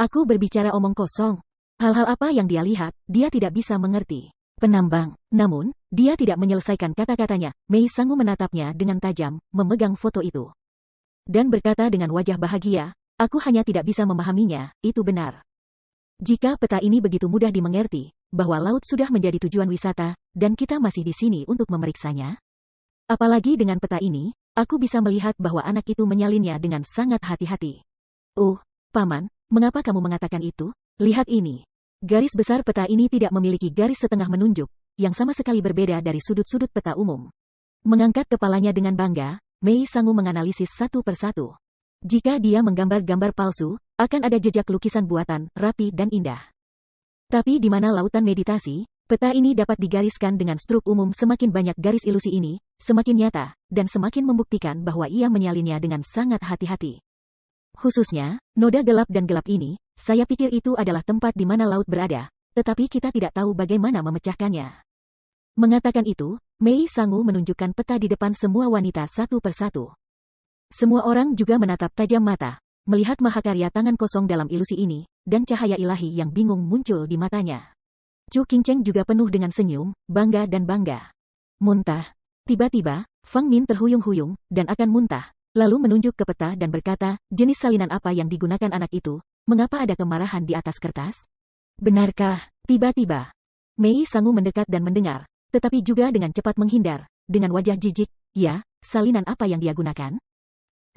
Speaker 1: Aku berbicara omong kosong. Hal-hal apa yang dia lihat, dia tidak bisa mengerti. Penambang. Namun, dia tidak menyelesaikan kata-katanya. Mei Sangu menatapnya dengan tajam, memegang foto itu. Dan berkata dengan wajah bahagia, aku hanya tidak bisa memahaminya, itu benar. Jika peta ini begitu mudah dimengerti, bahwa laut sudah menjadi tujuan wisata, dan kita masih di sini untuk memeriksanya. Apalagi dengan peta ini, aku bisa melihat bahwa anak itu menyalinnya dengan sangat hati-hati. Paman, mengapa kamu mengatakan itu? Lihat ini. Garis besar peta ini tidak memiliki garis setengah menunjuk, yang sama sekali berbeda dari sudut-sudut peta umum. Mengangkat kepalanya dengan bangga, Mei Sangu menganalisis satu persatu. Jika dia menggambar gambar palsu, akan ada jejak lukisan buatan, rapi dan indah. Tapi di mana lautan meditasi, peta ini dapat digariskan dengan struk umum. Semakin banyak garis ilusi ini, semakin nyata, dan semakin membuktikan bahwa ia menyalinnya dengan sangat hati-hati. Khususnya, noda gelap dan gelap ini, saya pikir itu adalah tempat di mana laut berada, tetapi kita tidak tahu bagaimana memecahkannya. Mengatakan itu, Mei Sangu menunjukkan peta di depan semua wanita satu persatu. Semua orang juga menatap tajam mata, melihat mahakarya tangan kosong dalam ilusi ini, dan cahaya ilahi yang bingung muncul di matanya. Chu Qingcheng juga penuh dengan senyum, bangga dan bangga. Muntah. Tiba-tiba, Fang Min terhuyung-huyung, dan akan muntah. Lalu menunjuk ke peta dan berkata, jenis salinan apa yang digunakan anak itu? Mengapa ada kemarahan di atas kertas? Benarkah? Tiba-tiba, Mei Sangu mendekat dan mendengar, tetapi juga dengan cepat menghindar, dengan wajah jijik. Ya, salinan apa yang dia gunakan?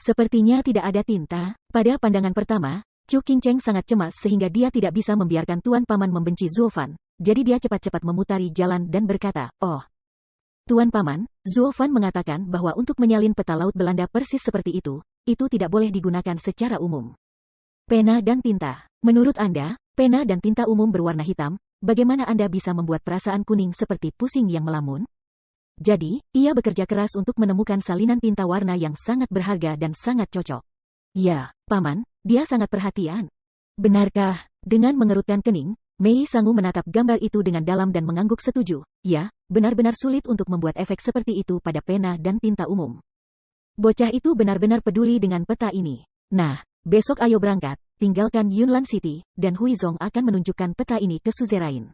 Speaker 1: Sepertinya tidak ada tinta. Pada pandangan pertama, Chu Qingcheng sangat cemas sehingga dia tidak bisa membiarkan Tuan Paman membenci Zuofan. Jadi dia cepat-cepat memutari jalan dan berkata, Tuan Paman, Zuofan mengatakan bahwa untuk menyalin peta laut Belanda persis seperti itu tidak boleh digunakan secara umum. Pena dan tinta. Menurut Anda, pena dan tinta umum berwarna hitam, bagaimana Anda bisa membuat perasaan kuning seperti pusing yang melamun? Jadi, ia bekerja keras untuk menemukan salinan tinta warna yang sangat berharga dan sangat cocok. Ya, Paman, dia sangat perhatian. Benarkah? Dengan mengerutkan kening, Mei Sangu menatap gambar itu dengan dalam dan mengangguk setuju. Ya, benar-benar sulit untuk membuat efek seperti itu pada pena dan tinta umum. Bocah itu benar-benar peduli dengan peta ini. Nah, besok ayo berangkat, tinggalkan Yunnan City, dan Huizong akan menunjukkan peta ini ke suzerain.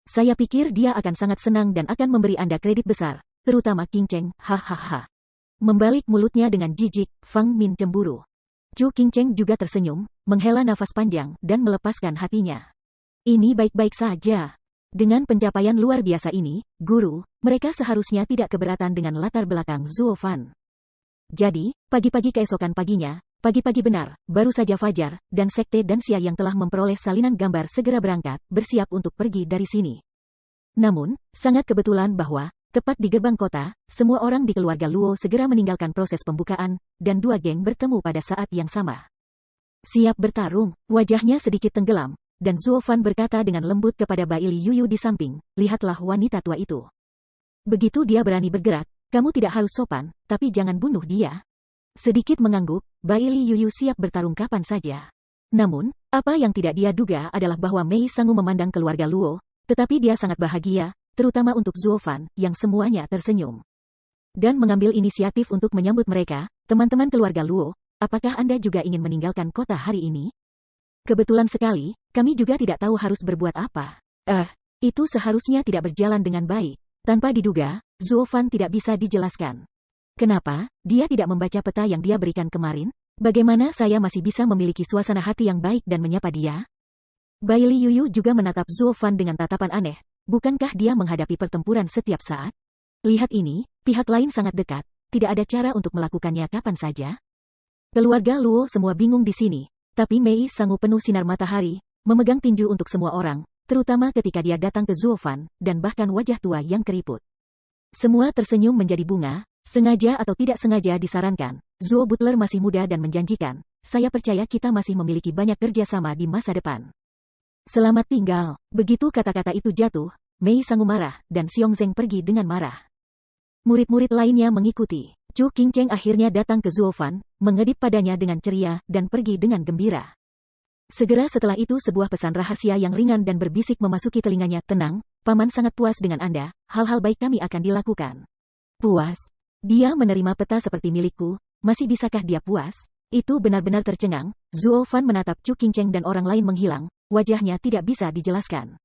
Speaker 1: Saya pikir dia akan sangat senang dan akan memberi Anda kredit besar, terutama Qingcheng, hahaha. Membalik mulutnya dengan jijik, Fang Min cemburu. Chu Qingcheng juga tersenyum, menghela nafas panjang, dan melepaskan hatinya. Ini baik-baik saja. Dengan pencapaian luar biasa ini, guru, mereka seharusnya tidak keberatan dengan latar belakang Zuofan. Jadi, pagi-pagi keesokan paginya, pagi-pagi benar, baru saja Fajar, dan Sekte dan Xia yang telah memperoleh salinan gambar segera berangkat, bersiap untuk pergi dari sini. Namun, sangat kebetulan bahwa, tepat di gerbang kota, semua orang di keluarga Luo segera meninggalkan proses pembukaan, dan dua geng bertemu pada saat yang sama. Siap bertarung, wajahnya sedikit tenggelam, dan Zuofan berkata dengan lembut kepada Baili Yuyu di samping, lihatlah wanita tua itu. Begitu dia berani bergerak, kamu tidak harus sopan, tapi jangan bunuh dia. Sedikit mengangguk, Baili Yuyu siap bertarung kapan saja. Namun, apa yang tidak dia duga adalah bahwa Mei Sangu memandang keluarga Luo, tetapi dia sangat bahagia, terutama untuk Zuofan, yang semuanya tersenyum. Dan mengambil inisiatif untuk menyambut mereka, teman-teman keluarga Luo, apakah Anda juga ingin meninggalkan kota hari ini? Kebetulan sekali, kami juga tidak tahu harus berbuat apa. Itu seharusnya tidak berjalan dengan baik. Tanpa diduga, Zuofan tidak bisa dijelaskan. Kenapa, dia tidak membaca peta yang dia berikan kemarin? Bagaimana saya masih bisa memiliki suasana hati yang baik dan menyapa dia? Baili Yuyu juga menatap Zuofan dengan tatapan aneh. Bukankah dia menghadapi pertempuran setiap saat? Lihat ini, pihak lain sangat dekat, tidak ada cara untuk melakukannya kapan saja. Keluarga Luo semua bingung di sini. Tapi Mei Sangu penuh sinar matahari, memegang tinju untuk semua orang, terutama ketika dia datang ke Zuofan, dan bahkan wajah tua yang keriput. Semua tersenyum menjadi bunga, sengaja atau tidak sengaja disarankan. Zuo Butler masih muda dan menjanjikan, saya percaya kita masih memiliki banyak kerja sama di masa depan. Selamat tinggal. Begitu kata-kata itu jatuh, Mei Sangu marah, dan Xiongzeng pergi dengan marah. Murid-murid lainnya mengikuti. Chu Qingcheng akhirnya datang ke Zuo Fan, mengedip padanya dengan ceria, dan pergi dengan gembira. Segera setelah itu sebuah pesan rahasia yang ringan dan berbisik memasuki telinganya. Tenang, Paman sangat puas dengan Anda, hal-hal baik kami akan dilakukan. Puas? Dia menerima peta seperti milikku, masih bisakah dia puas? Itu benar-benar tercengang. Zuo Fan menatap Chu Qingcheng dan orang lain menghilang, wajahnya tidak bisa dijelaskan.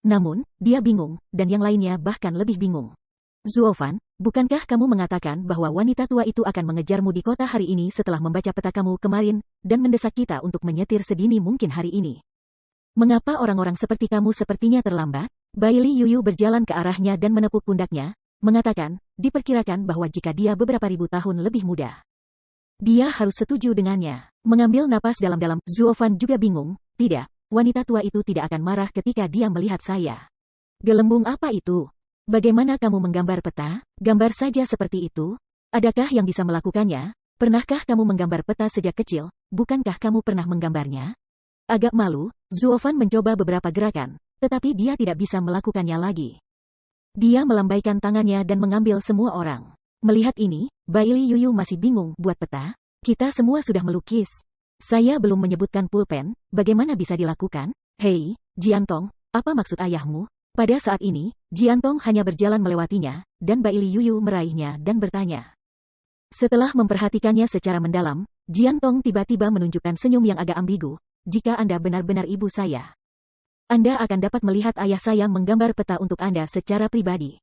Speaker 1: Namun, dia bingung, dan yang lainnya bahkan lebih bingung. Zuo Fan, bukankah kamu mengatakan bahwa wanita tua itu akan mengejarmu di kota hari ini setelah membaca peta kamu kemarin, dan mendesak kita untuk menyetir sedini mungkin hari ini? Mengapa orang-orang seperti kamu sepertinya terlambat? Bai Li Yuyu berjalan ke arahnya dan menepuk pundaknya, mengatakan, diperkirakan bahwa jika dia beberapa ribu tahun lebih muda, dia harus setuju dengannya. Mengambil napas dalam-dalam, Zuo Fan juga bingung. Tidak, wanita tua itu tidak akan marah ketika dia melihat saya. Gelembung apa itu? Bagaimana kamu menggambar peta? Gambar saja seperti itu? Adakah yang bisa melakukannya? Pernahkah kamu menggambar peta sejak kecil? Bukankah kamu pernah menggambarnya? Agak malu, Zuo Fan mencoba beberapa gerakan, tetapi dia tidak bisa melakukannya lagi. Dia melambaikan tangannya dan mengambil semua orang. Melihat ini, Bai Li Yuyu masih bingung. Buat peta? Kita semua sudah melukis. Saya belum menyebutkan pulpen, bagaimana bisa dilakukan? Hei, Jiantong, apa maksud ayahmu? Pada saat ini, Jiantong hanya berjalan melewatinya, dan Bai Li Yuyu meraihnya dan bertanya. Setelah memperhatikannya secara mendalam, Jiantong tiba-tiba menunjukkan senyum yang agak ambigu. Jika Anda benar-benar ibu saya, Anda akan dapat melihat ayah saya menggambar peta untuk Anda secara pribadi.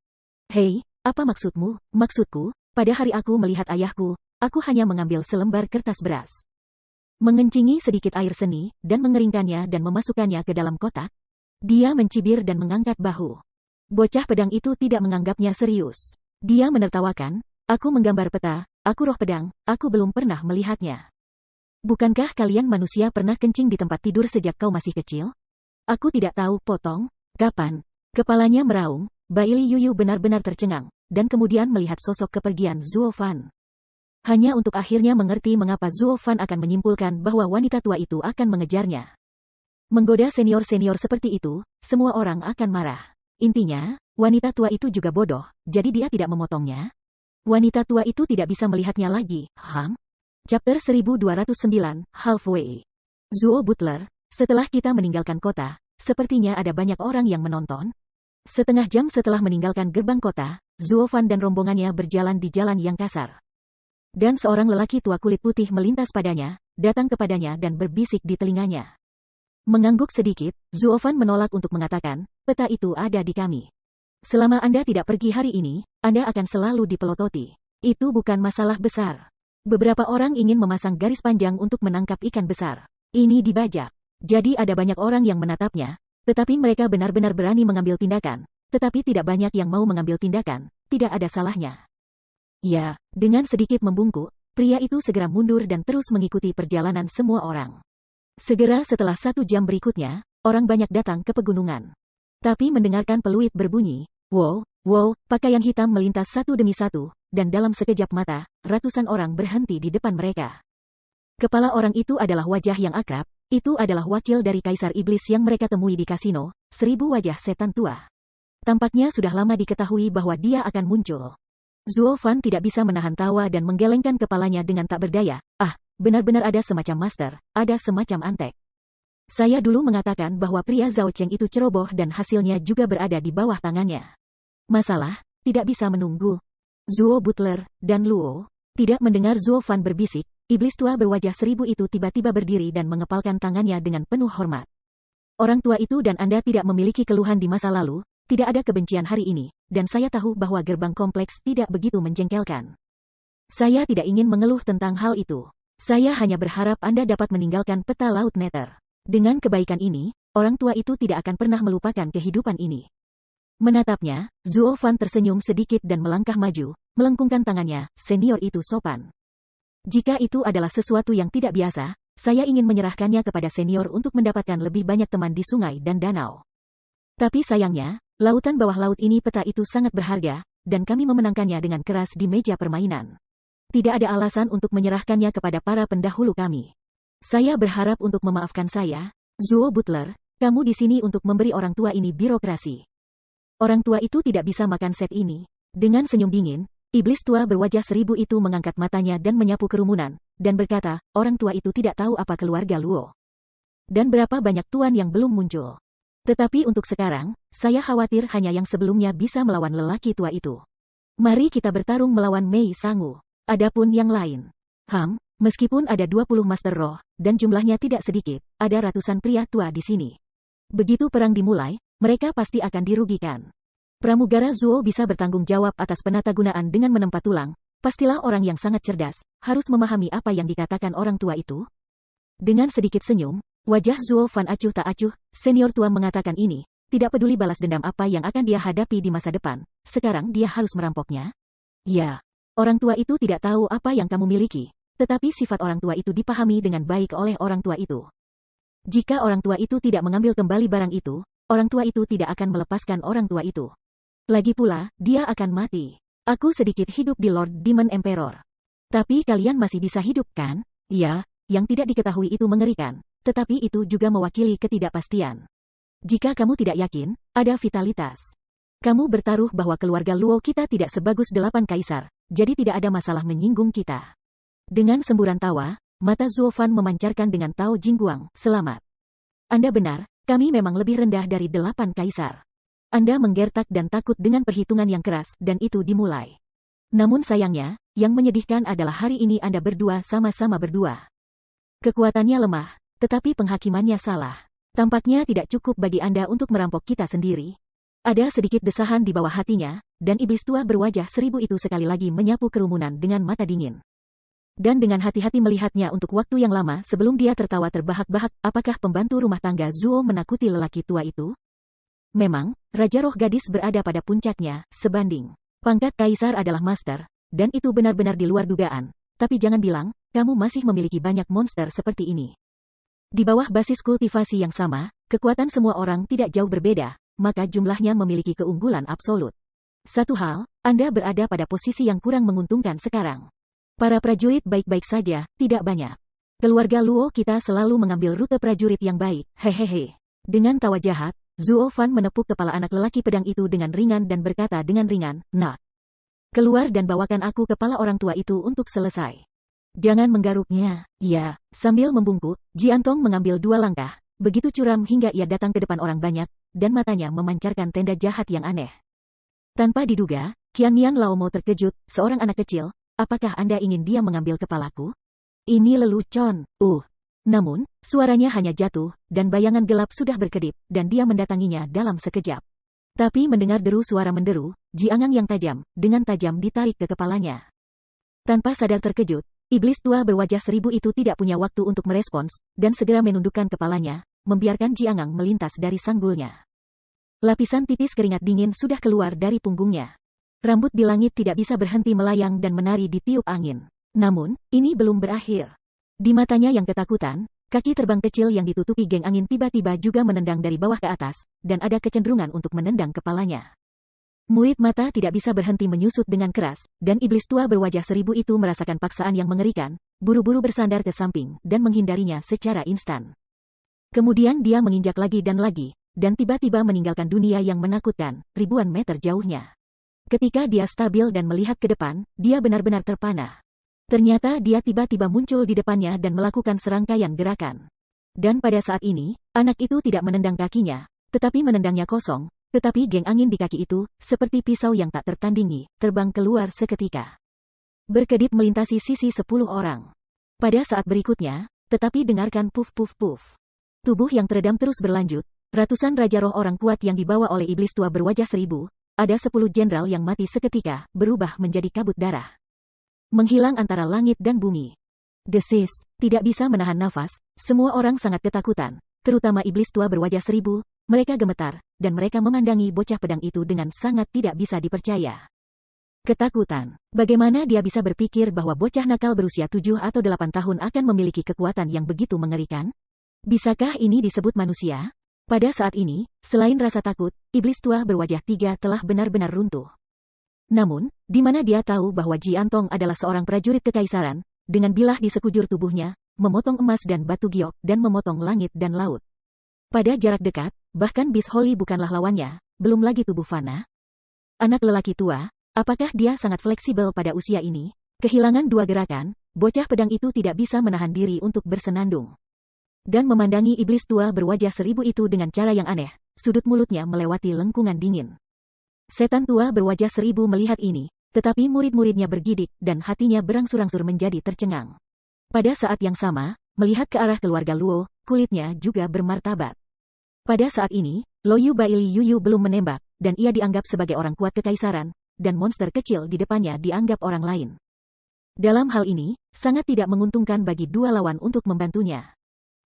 Speaker 1: Hei, apa maksudmu? Maksudku, pada hari aku melihat ayahku, aku hanya mengambil selembar kertas beras, mengencingi sedikit air seni, dan mengeringkannya dan memasukkannya ke dalam kotak. Dia mencibir dan mengangkat bahu. Bocah pedang itu tidak menganggapnya serius. Dia menertawakan, aku menggambar peta, aku roh pedang, aku belum pernah melihatnya. Bukankah kalian manusia pernah kencing di tempat tidur sejak kau masih kecil? Aku tidak tahu, potong. Kapan? Kepalanya meraung, Bai Li Yuyu benar-benar tercengang, dan kemudian melihat sosok kepergian Zuo Fan. Hanya untuk akhirnya mengerti mengapa Zuo Fan akan menyimpulkan bahwa wanita tua itu akan mengejarnya. Menggoda senior-senior seperti itu, semua orang akan marah. Intinya, wanita tua itu juga bodoh, jadi dia tidak memotongnya. Wanita tua itu tidak bisa melihatnya lagi. Chapter 1209, Halfway. Zuo Butler, setelah kita meninggalkan kota, sepertinya ada banyak orang yang menonton. Setengah jam setelah meninggalkan gerbang kota, Zuo Fan dan rombongannya berjalan di jalan yang kasar. Dan seorang lelaki tua kulit putih melintas padanya, datang kepadanya dan berbisik di telinganya. Mengangguk sedikit, Zuo Fan menolak untuk mengatakan, peta itu ada di kami. Selama Anda tidak pergi hari ini, Anda akan selalu dipelototi. Itu bukan masalah besar. Beberapa orang ingin memasang garis panjang untuk menangkap ikan besar. Ini dibajak. Jadi ada banyak orang yang menatapnya, tetapi mereka benar-benar berani mengambil tindakan. Tetapi tidak banyak yang mau mengambil tindakan, tidak ada salahnya. Ya, dengan sedikit membungkuk, pria itu segera mundur dan terus mengikuti perjalanan semua orang. Segera setelah 1 jam berikutnya, orang banyak datang ke pegunungan. Tapi mendengarkan peluit berbunyi, wow, wow, pakaian hitam melintas satu demi satu, dan dalam sekejap mata, ratusan orang berhenti di depan mereka. Kepala orang itu adalah wajah yang akrab, itu adalah wakil dari Kaisar Iblis yang mereka temui di kasino, 1000 wajah setan tua. Tampaknya sudah lama diketahui bahwa dia akan muncul. Zuo Fan tidak bisa menahan tawa dan menggelengkan kepalanya dengan tak berdaya. Benar-benar ada semacam master, ada semacam antek. Saya dulu mengatakan bahwa pria Zhao Cheng itu ceroboh dan hasilnya juga berada di bawah tangannya. Masalah, tidak bisa menunggu. Zuo Butler, dan Luo, tidak mendengar Zuo Fan berbisik, iblis tua berwajah 1000 itu tiba-tiba berdiri dan mengepalkan tangannya dengan penuh hormat. Orang tua itu dan Anda tidak memiliki keluhan di masa lalu, tidak ada kebencian hari ini, dan saya tahu bahwa gerbang kompleks tidak begitu menjengkelkan. Saya tidak ingin mengeluh tentang hal itu. Saya hanya berharap Anda dapat meninggalkan peta Laut Nether. Dengan kebaikan ini, orang tua itu tidak akan pernah melupakan kehidupan ini. Menatapnya, Zuo Fan tersenyum sedikit dan melangkah maju, melengkungkan tangannya, senior itu sopan. Jika itu adalah sesuatu yang tidak biasa, saya ingin menyerahkannya kepada senior untuk mendapatkan lebih banyak teman di sungai dan danau. Tapi sayangnya, lautan bawah laut ini peta itu sangat berharga, dan kami memenangkannya dengan keras di meja permainan. Tidak ada alasan untuk menyerahkannya kepada para pendahulu kami. Saya berharap untuk memaafkan saya, Zuo Butler, Kamu di sini untuk memberi orang tua ini birokrasi. Orang tua itu tidak bisa makan set ini. Dengan senyum dingin, iblis tua berwajah 1000 itu mengangkat matanya dan menyapu kerumunan, dan berkata, orang tua itu tidak tahu apa keluarga Luo. Dan berapa banyak tuan yang belum muncul. Tetapi untuk sekarang, saya khawatir hanya yang sebelumnya bisa melawan lelaki tua itu. Mari kita bertarung melawan Mei Sangu. Adapun yang lain. Meskipun ada 20 Master Roh, dan jumlahnya tidak sedikit, ada ratusan pria tua di sini. Begitu perang dimulai, mereka pasti akan dirugikan. Pramugara Zuo bisa bertanggung jawab atas penatagunaan dengan menempa tulang. Pastilah orang yang sangat cerdas, harus memahami apa yang dikatakan orang tua itu. Dengan sedikit senyum, wajah Zuo Fan acuh tak acuh, senior tua mengatakan ini, tidak peduli balas dendam apa yang akan dia hadapi di masa depan, sekarang dia harus merampoknya. Ya, orang tua itu tidak tahu apa yang kamu miliki, tetapi sifat orang tua itu dipahami dengan baik oleh orang tua itu. Jika orang tua itu tidak mengambil kembali barang itu, orang tua itu tidak akan melepaskan orang tua itu. Lagi pula, dia akan mati. Aku sedikit hidup di Lord Demon Emperor. Tapi kalian masih bisa hidup kan? Ya, yang tidak diketahui itu mengerikan, tetapi itu juga mewakili ketidakpastian. Jika kamu tidak yakin, ada vitalitas. Kamu bertaruh bahwa keluarga Luo kita tidak sebagus 8 kaisar, jadi tidak ada masalah menyinggung kita. Dengan semburan tawa, mata Zuo Fan memancarkan dengan Tao Jingguang, selamat. Anda benar, kami memang lebih rendah dari 8 kaisar. Anda menggertak dan takut dengan perhitungan yang keras, dan itu dimulai. Namun sayangnya, yang menyedihkan adalah hari ini Anda berdua sama-sama berdua. Kekuatannya lemah, tetapi penghakimannya salah. Tampaknya tidak cukup bagi Anda untuk merampok kita sendiri. Ada sedikit desahan di bawah hatinya, dan iblis tua berwajah 1000 itu sekali lagi menyapu kerumunan dengan mata dingin. Dan dengan hati-hati melihatnya untuk waktu yang lama sebelum dia tertawa terbahak-bahak, apakah pembantu rumah tangga Zuo menakuti lelaki tua itu? Memang, Raja Roh Gadis berada pada puncaknya, sebanding. Pangkat Kaisar adalah Master, dan itu benar-benar di luar dugaan. Tapi jangan bilang, kamu masih memiliki banyak monster seperti ini. Di bawah basis kultivasi yang sama, kekuatan semua orang tidak jauh berbeda, maka jumlahnya memiliki keunggulan absolut. Satu hal, Anda berada pada posisi yang kurang menguntungkan sekarang. Para prajurit baik-baik saja, tidak banyak. Keluarga Luo kita selalu mengambil rute prajurit yang baik, hehehe. Dengan tawa jahat, Zuo Fan menepuk kepala anak lelaki pedang itu dengan ringan dan berkata dengan ringan, "Nak, keluar dan bawakan aku kepala orang tua itu untuk selesai." Jangan menggaruknya. Ya, sambil membungkuk, Jiantong mengambil 2 langkah, begitu curam hingga ia datang ke depan orang banyak, dan matanya memancarkan tanda jahat yang aneh. Tanpa diduga, Qiannian Laomo terkejut, seorang anak kecil, apakah Anda ingin dia mengambil kepalaku? Ini lelucon, Namun, suaranya hanya jatuh, dan bayangan gelap sudah berkedip, dan dia mendatanginya dalam sekejap. Tapi mendengar deru suara menderu, Jiangang yang tajam, dengan tajam ditarik ke kepalanya. Tanpa sadar terkejut, iblis tua berwajah 1000 itu tidak punya waktu untuk merespons, dan segera menundukkan kepalanya, membiarkan Jiangang melintas dari sanggulnya. Lapisan tipis keringat dingin sudah keluar dari punggungnya. Rambut di langit tidak bisa berhenti melayang dan menari di tiup angin. Namun, ini belum berakhir. Di matanya yang ketakutan, kaki terbang kecil yang ditutupi geng angin tiba-tiba juga menendang dari bawah ke atas, dan ada kecenderungan untuk menendang kepalanya. Murid mata tidak bisa berhenti menyusut dengan keras, dan iblis tua berwajah 1000 itu merasakan paksaan yang mengerikan, buru-buru bersandar ke samping, dan menghindarinya secara instan. Kemudian dia menginjak lagi, dan tiba-tiba meninggalkan dunia yang menakutkan, ribuan meter jauhnya. Ketika dia stabil dan melihat ke depan, dia benar-benar terpana. Ternyata dia tiba-tiba muncul di depannya dan melakukan serangkaian gerakan. Dan pada saat ini, anak itu tidak menendang kakinya, tetapi menendangnya kosong, tetapi geng angin di kaki itu, seperti pisau yang tak tertandingi, terbang keluar seketika. Berkedip melintasi sisi 10 orang. Pada saat berikutnya, tetapi dengarkan puf-puf-puf. Tubuh yang teredam terus berlanjut, ratusan raja roh orang kuat yang dibawa oleh iblis tua berwajah 1000, ada 10 jenderal yang mati seketika, berubah menjadi kabut darah. Menghilang antara langit dan bumi. Desis, tidak bisa menahan nafas, semua orang sangat ketakutan, terutama iblis tua berwajah 1000, mereka gemetar, dan mereka memandangi bocah pedang itu dengan sangat tidak bisa dipercaya. Ketakutan, bagaimana dia bisa berpikir bahwa bocah nakal berusia 7 atau 8 tahun akan memiliki kekuatan yang begitu mengerikan? Bisakah ini disebut manusia? Pada saat ini, selain rasa takut, iblis tua berwajah 3 telah benar-benar runtuh. Namun, di mana dia tahu bahwa Jiantong adalah seorang prajurit kekaisaran, dengan bilah di sekujur tubuhnya, memotong emas dan batu giok, dan memotong langit dan laut. Pada jarak dekat, bahkan Beast Holy bukanlah lawannya, belum lagi tubuh Fana. Anak lelaki tua, apakah dia sangat fleksibel pada usia ini? Kehilangan 2 gerakan, bocah pedang itu tidak bisa menahan diri untuk bersenandung. Dan memandangi iblis tua berwajah 1000 itu dengan cara yang aneh, sudut mulutnya melewati lengkungan dingin. Setan tua berwajah 1000 melihat ini, tetapi murid-muridnya bergidik dan hatinya berangsur-angsur menjadi tercengang. Pada saat yang sama, melihat ke arah keluarga Luo, kulitnya juga bermartabat. Pada saat ini, Loyu Baili Yuyu belum menembak, dan ia dianggap sebagai orang kuat kekaisaran, dan monster kecil di depannya dianggap orang lain. Dalam hal ini, sangat tidak menguntungkan bagi dua lawan untuk membantunya.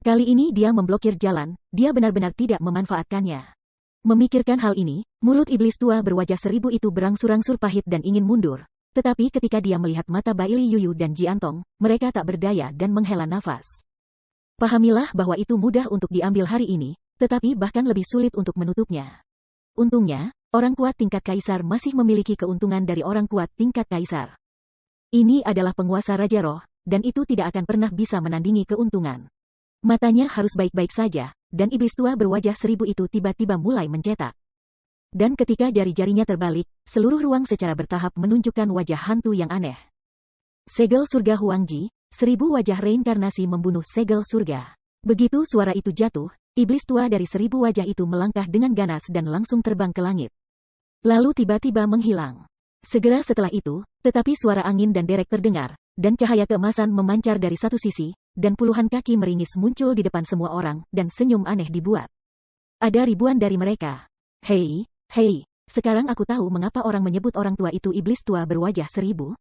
Speaker 1: Kali ini dia memblokir jalan, dia benar-benar tidak memanfaatkannya. Memikirkan hal ini, mulut iblis tua berwajah 1000 itu berangsur-angsur pahit dan ingin mundur. Tetapi ketika dia melihat mata Baili Yuyu dan Jiantong, mereka tak berdaya dan menghela nafas. Pahamilah bahwa itu mudah untuk diambil hari ini, tetapi bahkan lebih sulit untuk menutupnya. Untungnya, orang kuat tingkat kaisar masih memiliki keuntungan dari orang kuat tingkat kaisar. Ini adalah penguasa Raja Roh, dan itu tidak akan pernah bisa menandingi keuntungan. Matanya harus baik-baik saja, dan iblis tua berwajah 1000 itu tiba-tiba mulai mencetak. Dan ketika jari-jarinya terbalik, seluruh ruang secara bertahap menunjukkan wajah hantu yang aneh. Segel surga Huangji, 1000 wajah reinkarnasi membunuh segel surga. Begitu suara itu jatuh, iblis tua dari 1000 wajah itu melangkah dengan ganas dan langsung terbang ke langit. Lalu tiba-tiba menghilang. Segera setelah itu, tetapi suara angin dan derek terdengar, dan cahaya keemasan memancar dari satu sisi, dan puluhan kaki meringis muncul di depan semua orang, dan senyum aneh dibuat. Ada ribuan dari mereka. Hei, sekarang aku tahu mengapa orang menyebut orang tua itu iblis tua berwajah 1000.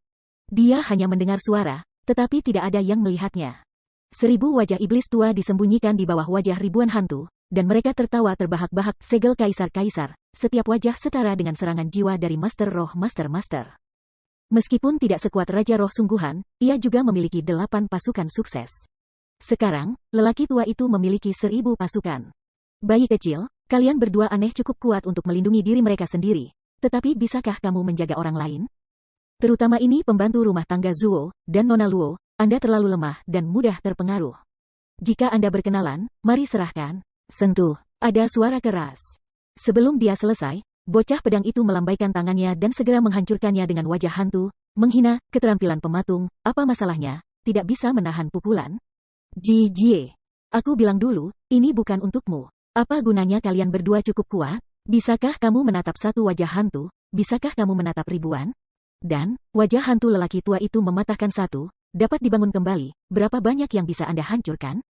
Speaker 1: Dia hanya mendengar suara, tetapi tidak ada yang melihatnya. 1000 wajah iblis tua disembunyikan di bawah wajah ribuan hantu, dan mereka tertawa terbahak-bahak. Segel kaisar-kaisar, setiap wajah setara dengan serangan jiwa dari Master Roh Master. Meskipun tidak sekuat Raja Roh sungguhan, ia juga memiliki 8 pasukan sukses. Sekarang, lelaki tua itu memiliki 1000 pasukan. Bayi kecil, kalian berdua aneh cukup kuat untuk melindungi diri mereka sendiri, tetapi bisakah kamu menjaga orang lain? Terutama ini pembantu rumah tangga Zuo, dan Nona Luo, Anda terlalu lemah dan mudah terpengaruh. Jika Anda berkenalan, mari serahkan. Sentuh, ada suara keras. Sebelum dia selesai, bocah pedang itu melambaikan tangannya dan segera menghancurkannya dengan wajah hantu, menghina, keterampilan pematung, apa masalahnya, tidak bisa menahan pukulan? Jie, aku bilang dulu, ini bukan untukmu. Apa gunanya kalian berdua cukup kuat? Bisakah kamu menatap satu wajah hantu? Bisakah kamu menatap ribuan? Dan, wajah hantu lelaki tua itu mematahkan satu, dapat dibangun kembali, berapa banyak yang bisa Anda hancurkan?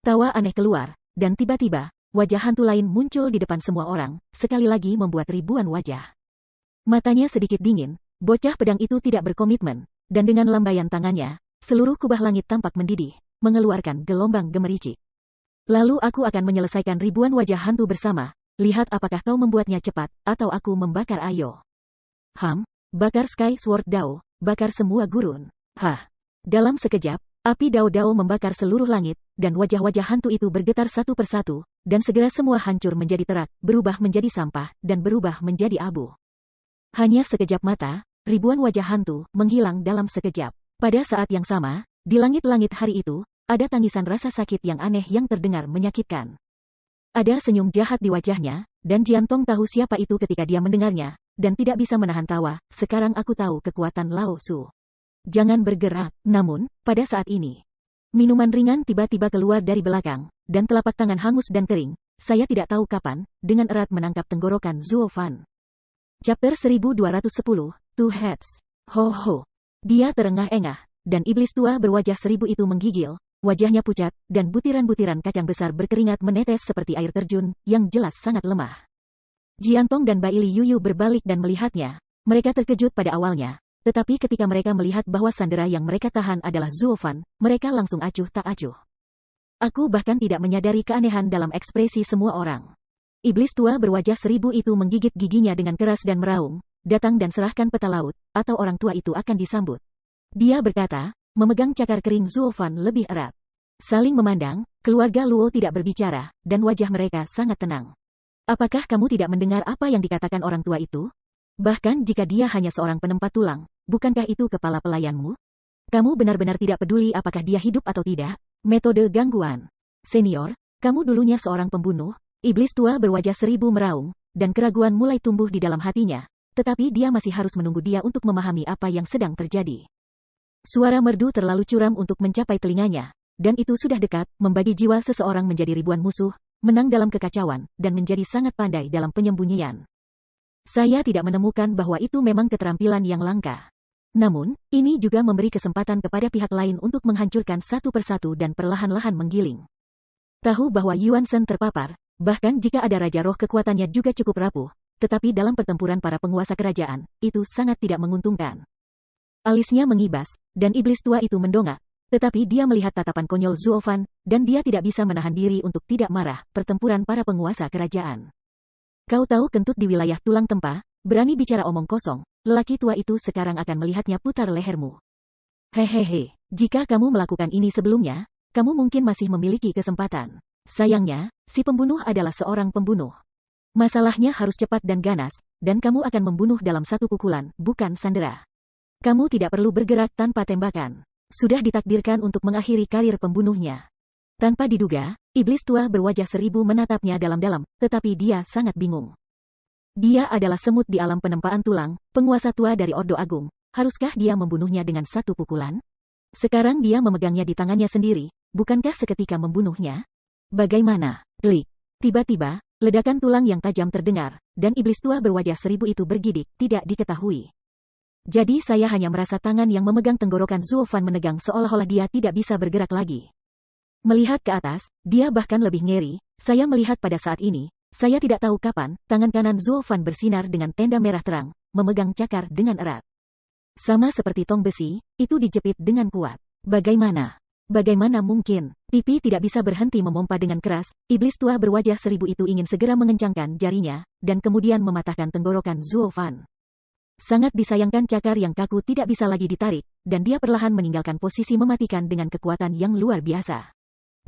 Speaker 1: Tawa aneh keluar, dan tiba-tiba, wajah hantu lain muncul di depan semua orang, sekali lagi membuat ribuan wajah. Matanya sedikit dingin, bocah pedang itu tidak berkomitmen, dan dengan lambaian tangannya, seluruh kubah langit tampak mendidih, mengeluarkan gelombang gemericik. Lalu aku akan menyelesaikan ribuan wajah hantu bersama, lihat apakah kau membuatnya cepat, atau aku membakar ayo. Bakar Sky Sword Dao, bakar semua gurun. Dalam sekejap, api Dao membakar seluruh langit, dan wajah-wajah hantu itu bergetar satu persatu, dan segera semua hancur menjadi terak, berubah menjadi sampah, dan berubah menjadi abu. Hanya sekejap mata, ribuan wajah hantu menghilang dalam sekejap. Pada saat yang sama, di langit-langit hari itu, ada tangisan rasa sakit yang aneh yang terdengar menyakitkan. Ada senyum jahat di wajahnya, dan Jiantong tahu siapa itu ketika dia mendengarnya, dan tidak bisa menahan tawa. Sekarang aku tahu kekuatan Lao Su. Jangan bergerak. Namun, pada saat ini, minuman ringan tiba-tiba keluar dari belakang, dan telapak tangan hangus dan kering. Saya tidak tahu kapan, dengan erat menangkap tenggorokan Zuo Fan. Chapter 1210, Two Heads. Ho. Dia terengah-engah, dan iblis tua berwajah 1000 itu menggigil. Wajahnya pucat, dan butiran-butiran kacang besar berkeringat menetes seperti air terjun, yang jelas sangat lemah. Jiantong dan Baili Yuyu berbalik dan melihatnya. Mereka terkejut pada awalnya, tetapi ketika mereka melihat bahwa sandera yang mereka tahan adalah Zuo Fan, mereka langsung acuh tak acuh. Aku bahkan tidak menyadari keanehan dalam ekspresi semua orang. Iblis tua berwajah 1000 itu menggigit giginya dengan keras dan meraung, datang dan serahkan peta laut, atau orang tua itu akan disambut. Dia berkata, memegang cakar kering Zuo Fan lebih erat. Saling memandang, keluarga Luo tidak berbicara, dan wajah mereka sangat tenang. Apakah kamu tidak mendengar apa yang dikatakan orang tua itu? Bahkan jika dia hanya seorang penempat tulang, bukankah itu kepala pelayanmu? Kamu benar-benar tidak peduli apakah dia hidup atau tidak? Metode gangguan. Senior, Kamu dulunya seorang pembunuh. Iblis tua berwajah seribu meraung, dan keraguan mulai tumbuh di dalam hatinya. Tetapi dia masih harus menunggu dia untuk memahami apa yang sedang terjadi. Suara merdu terlalu curam untuk mencapai telinganya, dan itu sudah dekat, membagi jiwa seseorang menjadi ribuan musuh, menang dalam kekacauan, dan menjadi sangat pandai dalam penyembunyian. Saya tidak menemukan bahwa itu memang keterampilan yang langka. Namun, ini juga memberi kesempatan kepada pihak lain untuk menghancurkan satu persatu dan perlahan-lahan menggiling. Tahu bahwa Yuan Shen terpapar, bahkan jika ada Raja Roh kekuatannya juga cukup rapuh, tetapi dalam pertempuran para penguasa kerajaan, itu sangat tidak menguntungkan. Alisnya mengibas, dan iblis tua itu mendongak, tetapi dia melihat tatapan konyol Zuo Fan, dan dia tidak bisa menahan diri untuk tidak marah. Pertempuran para penguasa kerajaan. Kau tahu kentut di wilayah tulang tempa, berani bicara omong kosong, lelaki tua itu sekarang akan melihatnya putar lehermu. Hehehe, jika kamu melakukan ini sebelumnya, kamu mungkin masih memiliki kesempatan. Sayangnya, si pembunuh adalah seorang pembunuh. Masalahnya harus cepat dan ganas, dan kamu akan membunuh dalam satu pukulan, bukan sandera. Kamu tidak perlu bergerak tanpa tembakan. Sudah ditakdirkan untuk mengakhiri karir pembunuhnya. Tanpa diduga, iblis tua berwajah seribu menatapnya dalam-dalam, tetapi dia sangat bingung. Dia adalah semut di alam penempaan tulang, penguasa tua dari Ordo Agung. Haruskah dia membunuhnya dengan satu pukulan? Sekarang dia memegangnya di tangannya sendiri, bukankah seketika membunuhnya? Bagaimana? Klik. Tiba-tiba, ledakan tulang yang tajam terdengar, dan iblis tua berwajah seribu itu bergidik, tidak diketahui. Jadi saya hanya merasa tangan yang memegang tenggorokan Zuo Fan menegang seolah-olah dia tidak bisa bergerak lagi. Melihat ke atas, dia bahkan lebih ngeri. Saya melihat pada saat ini, saya tidak tahu kapan, tangan kanan Zuo Fan bersinar dengan tanda merah terang, memegang cakar dengan erat. Sama seperti tong besi, itu dijepit dengan kuat. Bagaimana? Bagaimana mungkin? Pipi tidak bisa berhenti memompa dengan keras, iblis tua berwajah seribu itu ingin segera mengencangkan jarinya, dan kemudian mematahkan tenggorokan Zuo Fan. Sangat disayangkan cakar yang kaku tidak bisa lagi ditarik, dan dia perlahan meninggalkan posisi mematikan dengan kekuatan yang luar biasa.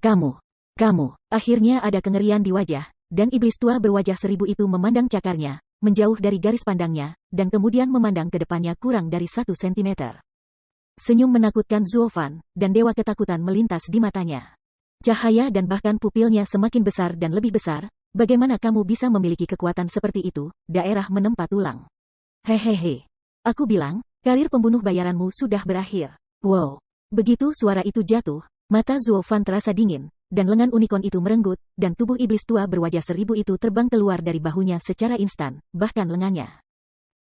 Speaker 1: Kamu, akhirnya ada kengerian di wajah, dan iblis tua berwajah seribu itu memandang cakarnya, menjauh dari garis pandangnya, dan kemudian memandang ke depannya kurang dari 1 sentimeter. Senyum menakutkan Zuo Fan, dan dewa ketakutan melintas di matanya. Cahaya dan bahkan pupilnya semakin besar dan lebih besar. Bagaimana kamu bisa memiliki kekuatan seperti itu, daerah menempa tulang? Hehehe. Aku bilang, karir pembunuh bayaranmu sudah berakhir. Wow. Begitu suara itu jatuh, mata Zuo Fan terasa dingin, dan lengan unicorn itu merenggut, dan tubuh iblis tua berwajah seribu itu terbang keluar dari bahunya secara instan, bahkan lengannya.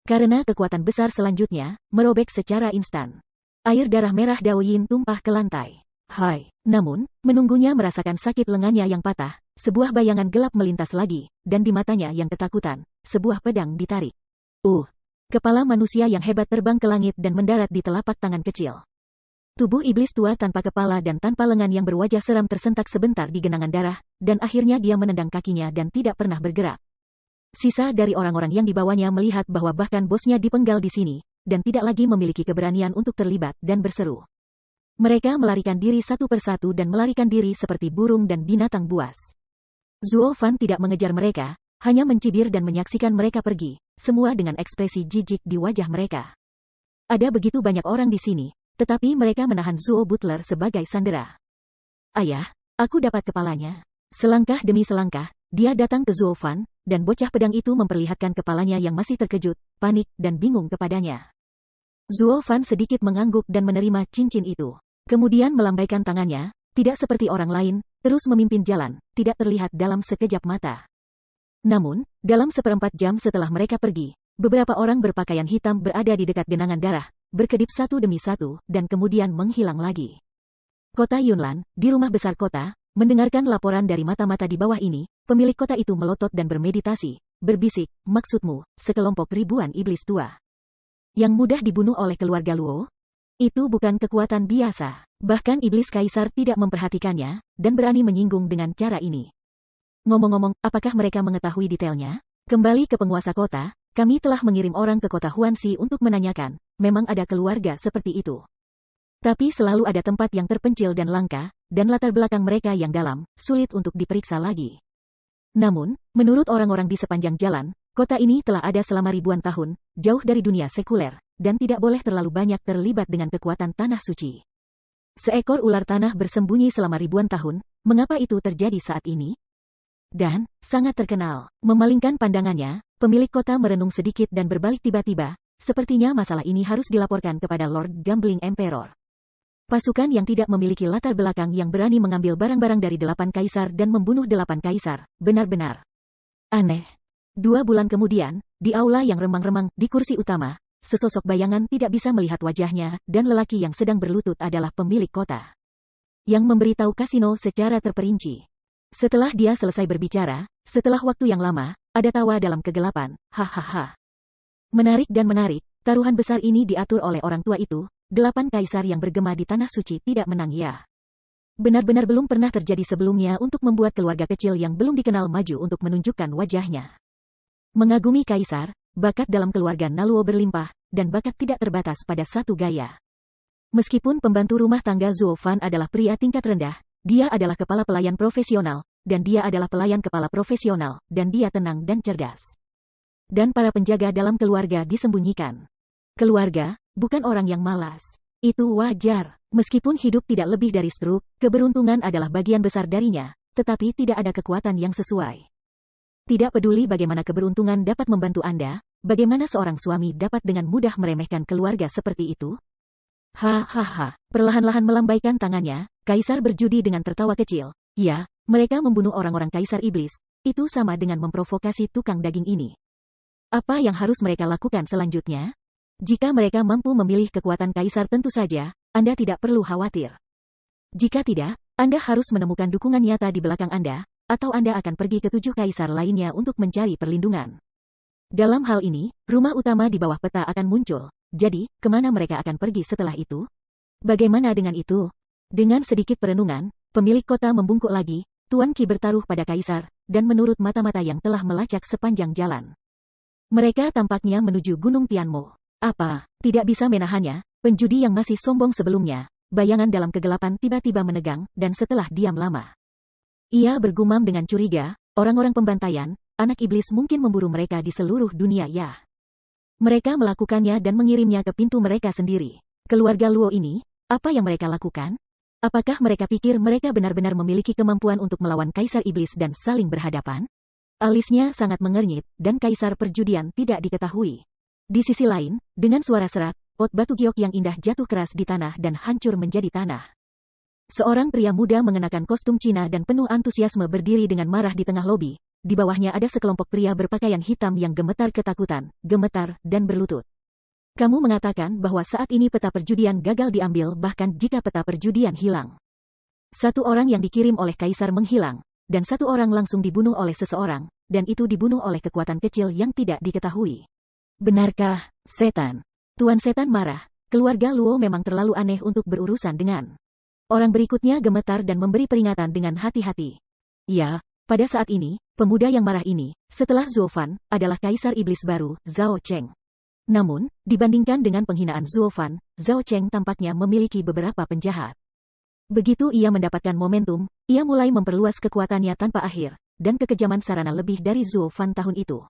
Speaker 1: Karena kekuatan besar selanjutnya, merobek secara instan. Air darah merah Dao Yin tumpah ke lantai. Hai. Namun, menunggunya merasakan sakit lengannya yang patah, sebuah bayangan gelap melintas lagi, dan di matanya yang ketakutan, sebuah pedang ditarik. Kepala manusia yang hebat terbang ke langit dan mendarat di telapak tangan kecil. Tubuh iblis tua tanpa kepala dan tanpa lengan yang berwajah seram tersentak sebentar di genangan darah, dan akhirnya dia menendang kakinya dan tidak pernah bergerak. Sisa dari orang-orang yang dibawanya melihat bahwa bahkan bosnya dipenggal di sini, dan tidak lagi memiliki keberanian untuk terlibat dan berseru. Mereka melarikan diri satu persatu dan melarikan diri seperti burung dan binatang buas. Zuo Fan tidak mengejar mereka, hanya mencibir dan menyaksikan mereka pergi, semua dengan ekspresi jijik di wajah mereka. Ada begitu banyak orang di sini, tetapi mereka menahan Zuo Butler sebagai sandera. Ayah, aku dapat kepalanya. Selangkah demi selangkah, dia datang ke Zuo Fan, dan bocah pedang itu memperlihatkan kepalanya yang masih terkejut, panik, dan bingung kepadanya. Zuo Fan sedikit mengangguk dan menerima cincin itu. Kemudian melambaikan tangannya, tidak seperti orang lain, terus memimpin jalan, tidak terlihat dalam sekejap mata. Namun, dalam seperempat jam setelah mereka pergi, beberapa orang berpakaian hitam berada di dekat genangan darah, berkedip satu demi satu, dan kemudian menghilang lagi. Kota Yunlan, di rumah besar kota, mendengarkan laporan dari mata-mata di bawah ini, pemilik kota itu melotot dan bermeditasi, berbisik, maksudmu, sekelompok ribuan iblis tua yang mudah dibunuh oleh keluarga Luo? Itu bukan kekuatan biasa. Bahkan iblis kaisar tidak memperhatikannya, dan berani menyinggung dengan cara ini. Ngomong-ngomong, apakah mereka mengetahui detailnya? Kembali ke penguasa kota, kami telah mengirim orang ke kota Huanxi untuk menanyakan, memang ada keluarga seperti itu. Tapi selalu ada tempat yang terpencil dan langka, dan latar belakang mereka yang dalam, sulit untuk diperiksa lagi. Namun, menurut orang-orang di sepanjang jalan, kota ini telah ada selama ribuan tahun, jauh dari dunia sekuler, dan tidak boleh terlalu banyak terlibat dengan kekuatan tanah suci. Seekor ular tanah bersembunyi selama ribuan tahun, Mengapa itu terjadi saat ini? Dan, sangat terkenal. Memalingkan pandangannya, pemilik kota merenung sedikit dan berbalik tiba-tiba, sepertinya masalah ini harus dilaporkan kepada Lord Gambling Emperor. Pasukan yang tidak memiliki latar belakang yang berani mengambil barang-barang dari 8 kaisar dan membunuh 8 kaisar, benar-benar aneh. 2 bulan kemudian, di aula yang remang-remang di kursi utama, sesosok bayangan tidak bisa melihat wajahnya, dan lelaki yang sedang berlutut adalah pemilik kota yang memberitahu kasino secara terperinci. Setelah dia selesai berbicara, setelah waktu yang lama, ada tawa dalam kegelapan, hahaha. Menarik dan menarik, taruhan besar ini diatur oleh orang tua itu, 8 kaisar yang bergema di tanah suci tidak menang ya. Benar-benar belum pernah terjadi sebelumnya untuk membuat keluarga kecil yang belum dikenal maju untuk menunjukkan wajahnya. Mengagumi kaisar, bakat dalam keluarga Naluo berlimpah, dan bakat tidak terbatas pada satu gaya. Meskipun pembantu rumah tangga Zhuo Fan adalah pria tingkat rendah, dia adalah kepala pelayan profesional, dan dia adalah pelayan kepala profesional, dan dia tenang dan cerdas. Dan para penjaga dalam keluarga disembunyikan. Keluarga, bukan orang yang malas. Itu wajar. Meskipun hidup tidak lebih dari stroke, keberuntungan adalah bagian besar darinya, tetapi tidak ada kekuatan yang sesuai. Tidak peduli bagaimana keberuntungan dapat membantu Anda, bagaimana seorang suami dapat dengan mudah meremehkan keluarga seperti itu? Hahaha, perlahan-lahan melambaikan tangannya, kaisar berjudi dengan tertawa kecil. Ya, mereka membunuh orang-orang kaisar iblis, itu sama dengan memprovokasi tukang daging ini. Apa yang harus mereka lakukan selanjutnya? Jika mereka mampu memilih kekuatan kaisar tentu saja, Anda tidak perlu khawatir. Jika tidak, Anda harus menemukan dukungan nyata di belakang Anda, atau Anda akan pergi ke 7 kaisar lainnya untuk mencari perlindungan. Dalam hal ini, rumah utama di bawah peta akan muncul. Jadi, kemana mereka akan pergi setelah itu? Bagaimana dengan itu? Dengan sedikit perenungan, pemilik kota membungkuk lagi, Tuan Qi bertaruh pada kaisar, dan menurut mata-mata yang telah melacak sepanjang jalan. Mereka tampaknya menuju Gunung Tianmo. Apa? Tidak bisa menahannya, penjudi yang masih sombong sebelumnya, bayangan dalam kegelapan tiba-tiba menegang, dan setelah diam lama. Ia bergumam dengan curiga, orang-orang pembantaian, anak iblis mungkin memburu mereka di seluruh dunia ya. Mereka melakukannya dan mengirimnya ke pintu mereka sendiri. Keluarga Luo ini, apa yang mereka lakukan? Apakah mereka pikir mereka benar-benar memiliki kemampuan untuk melawan kaisar iblis dan saling berhadapan? Alisnya sangat mengernyit, dan kaisar perjudian tidak diketahui. Di sisi lain, dengan suara serak, pot batu giok yang indah jatuh keras di tanah dan hancur menjadi tanah. Seorang pria muda mengenakan kostum Cina dan penuh antusiasme berdiri dengan marah di tengah lobi. Di bawahnya ada sekelompok pria berpakaian hitam yang gemetar ketakutan, gemetar, dan berlutut. Kamu mengatakan bahwa saat ini peta perjudian gagal diambil bahkan jika peta perjudian hilang. 1 orang yang dikirim oleh kaisar menghilang, dan 1 orang langsung dibunuh oleh seseorang, dan itu dibunuh oleh kekuatan kecil yang tidak diketahui. Benarkah, setan? Tuan Setan marah, keluarga Luo memang terlalu aneh untuk berurusan dengan. Orang berikutnya gemetar dan memberi peringatan dengan hati-hati. Ya, pada saat ini, pemuda yang marah ini, setelah Zhuo Fan, adalah kaisar iblis baru, Zhao Cheng. Namun, dibandingkan dengan penghinaan Zhuo Fan, Zhao Cheng tampaknya memiliki beberapa penjahat. Begitu ia mendapatkan momentum, ia mulai memperluas kekuatannya tanpa akhir, dan kekejaman sarana lebih dari Zhuo Fan tahun itu.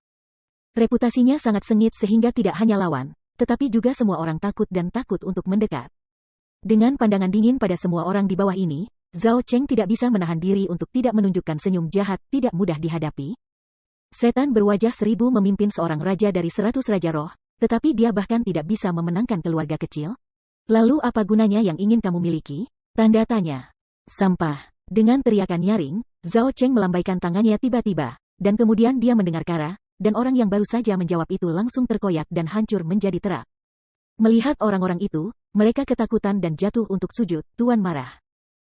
Speaker 1: Reputasinya sangat sengit sehingga tidak hanya lawan, tetapi juga semua orang takut dan takut untuk mendekat. Dengan pandangan dingin pada semua orang di bawah ini, Zhao Cheng tidak bisa menahan diri untuk tidak menunjukkan senyum jahat tidak mudah dihadapi. Setan berwajah 1000 memimpin seorang raja dari 100 raja roh, tetapi dia bahkan tidak bisa memenangkan keluarga kecil. Lalu apa gunanya yang ingin kamu miliki? Tanda tanya. Sampah. Dengan teriakan nyaring, Zhao Cheng melambaikan tangannya tiba-tiba, dan kemudian dia mendengar kara, dan orang yang baru saja menjawab itu langsung terkoyak dan hancur menjadi terak. Melihat orang-orang itu, mereka ketakutan dan jatuh untuk sujud. Tuan marah.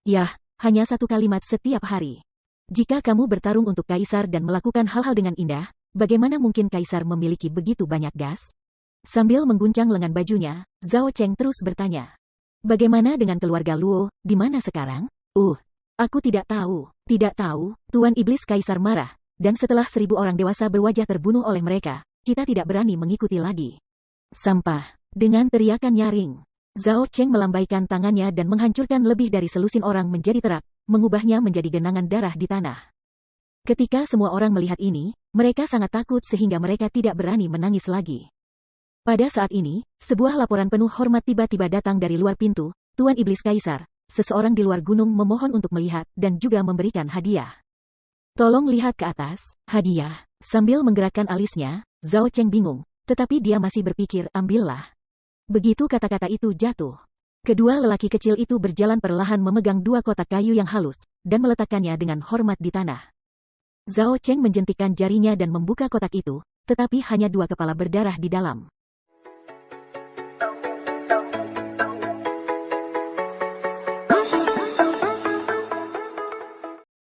Speaker 1: Yah, hanya 1 kalimat setiap hari. Jika kamu bertarung untuk kaisar dan melakukan hal-hal dengan indah, bagaimana mungkin kaisar memiliki begitu banyak gas? Sambil mengguncang lengan bajunya, Zhao Cheng terus bertanya. Bagaimana dengan keluarga Luo, di mana sekarang? Aku tidak tahu. Tidak tahu, Tuan Iblis Kaisar marah, dan setelah 1000 orang dewasa berwajah terbunuh oleh mereka, kita tidak berani mengikuti lagi. Sampah. Dengan teriakan nyaring, Zhao Cheng melambaikan tangannya dan menghancurkan lebih dari selusin orang menjadi terak, mengubahnya menjadi genangan darah di tanah. Ketika semua orang melihat ini, mereka sangat takut sehingga mereka tidak berani menangis lagi. Pada saat ini, sebuah laporan penuh hormat tiba-tiba datang dari luar pintu. Tuan Iblis Kaisar, seseorang di luar gunung memohon untuk melihat dan juga memberikan hadiah. Tolong lihat ke atas, hadiah. Sambil menggerakkan alisnya, Zhao Cheng bingung, tetapi dia masih berpikir, ambillah. Begitu kata-kata itu jatuh, kedua lelaki kecil itu berjalan perlahan memegang dua kotak kayu yang halus, dan meletakkannya dengan hormat di tanah. Zhao Cheng menjentikkan jarinya dan membuka kotak itu, tetapi hanya dua kepala berdarah di dalam.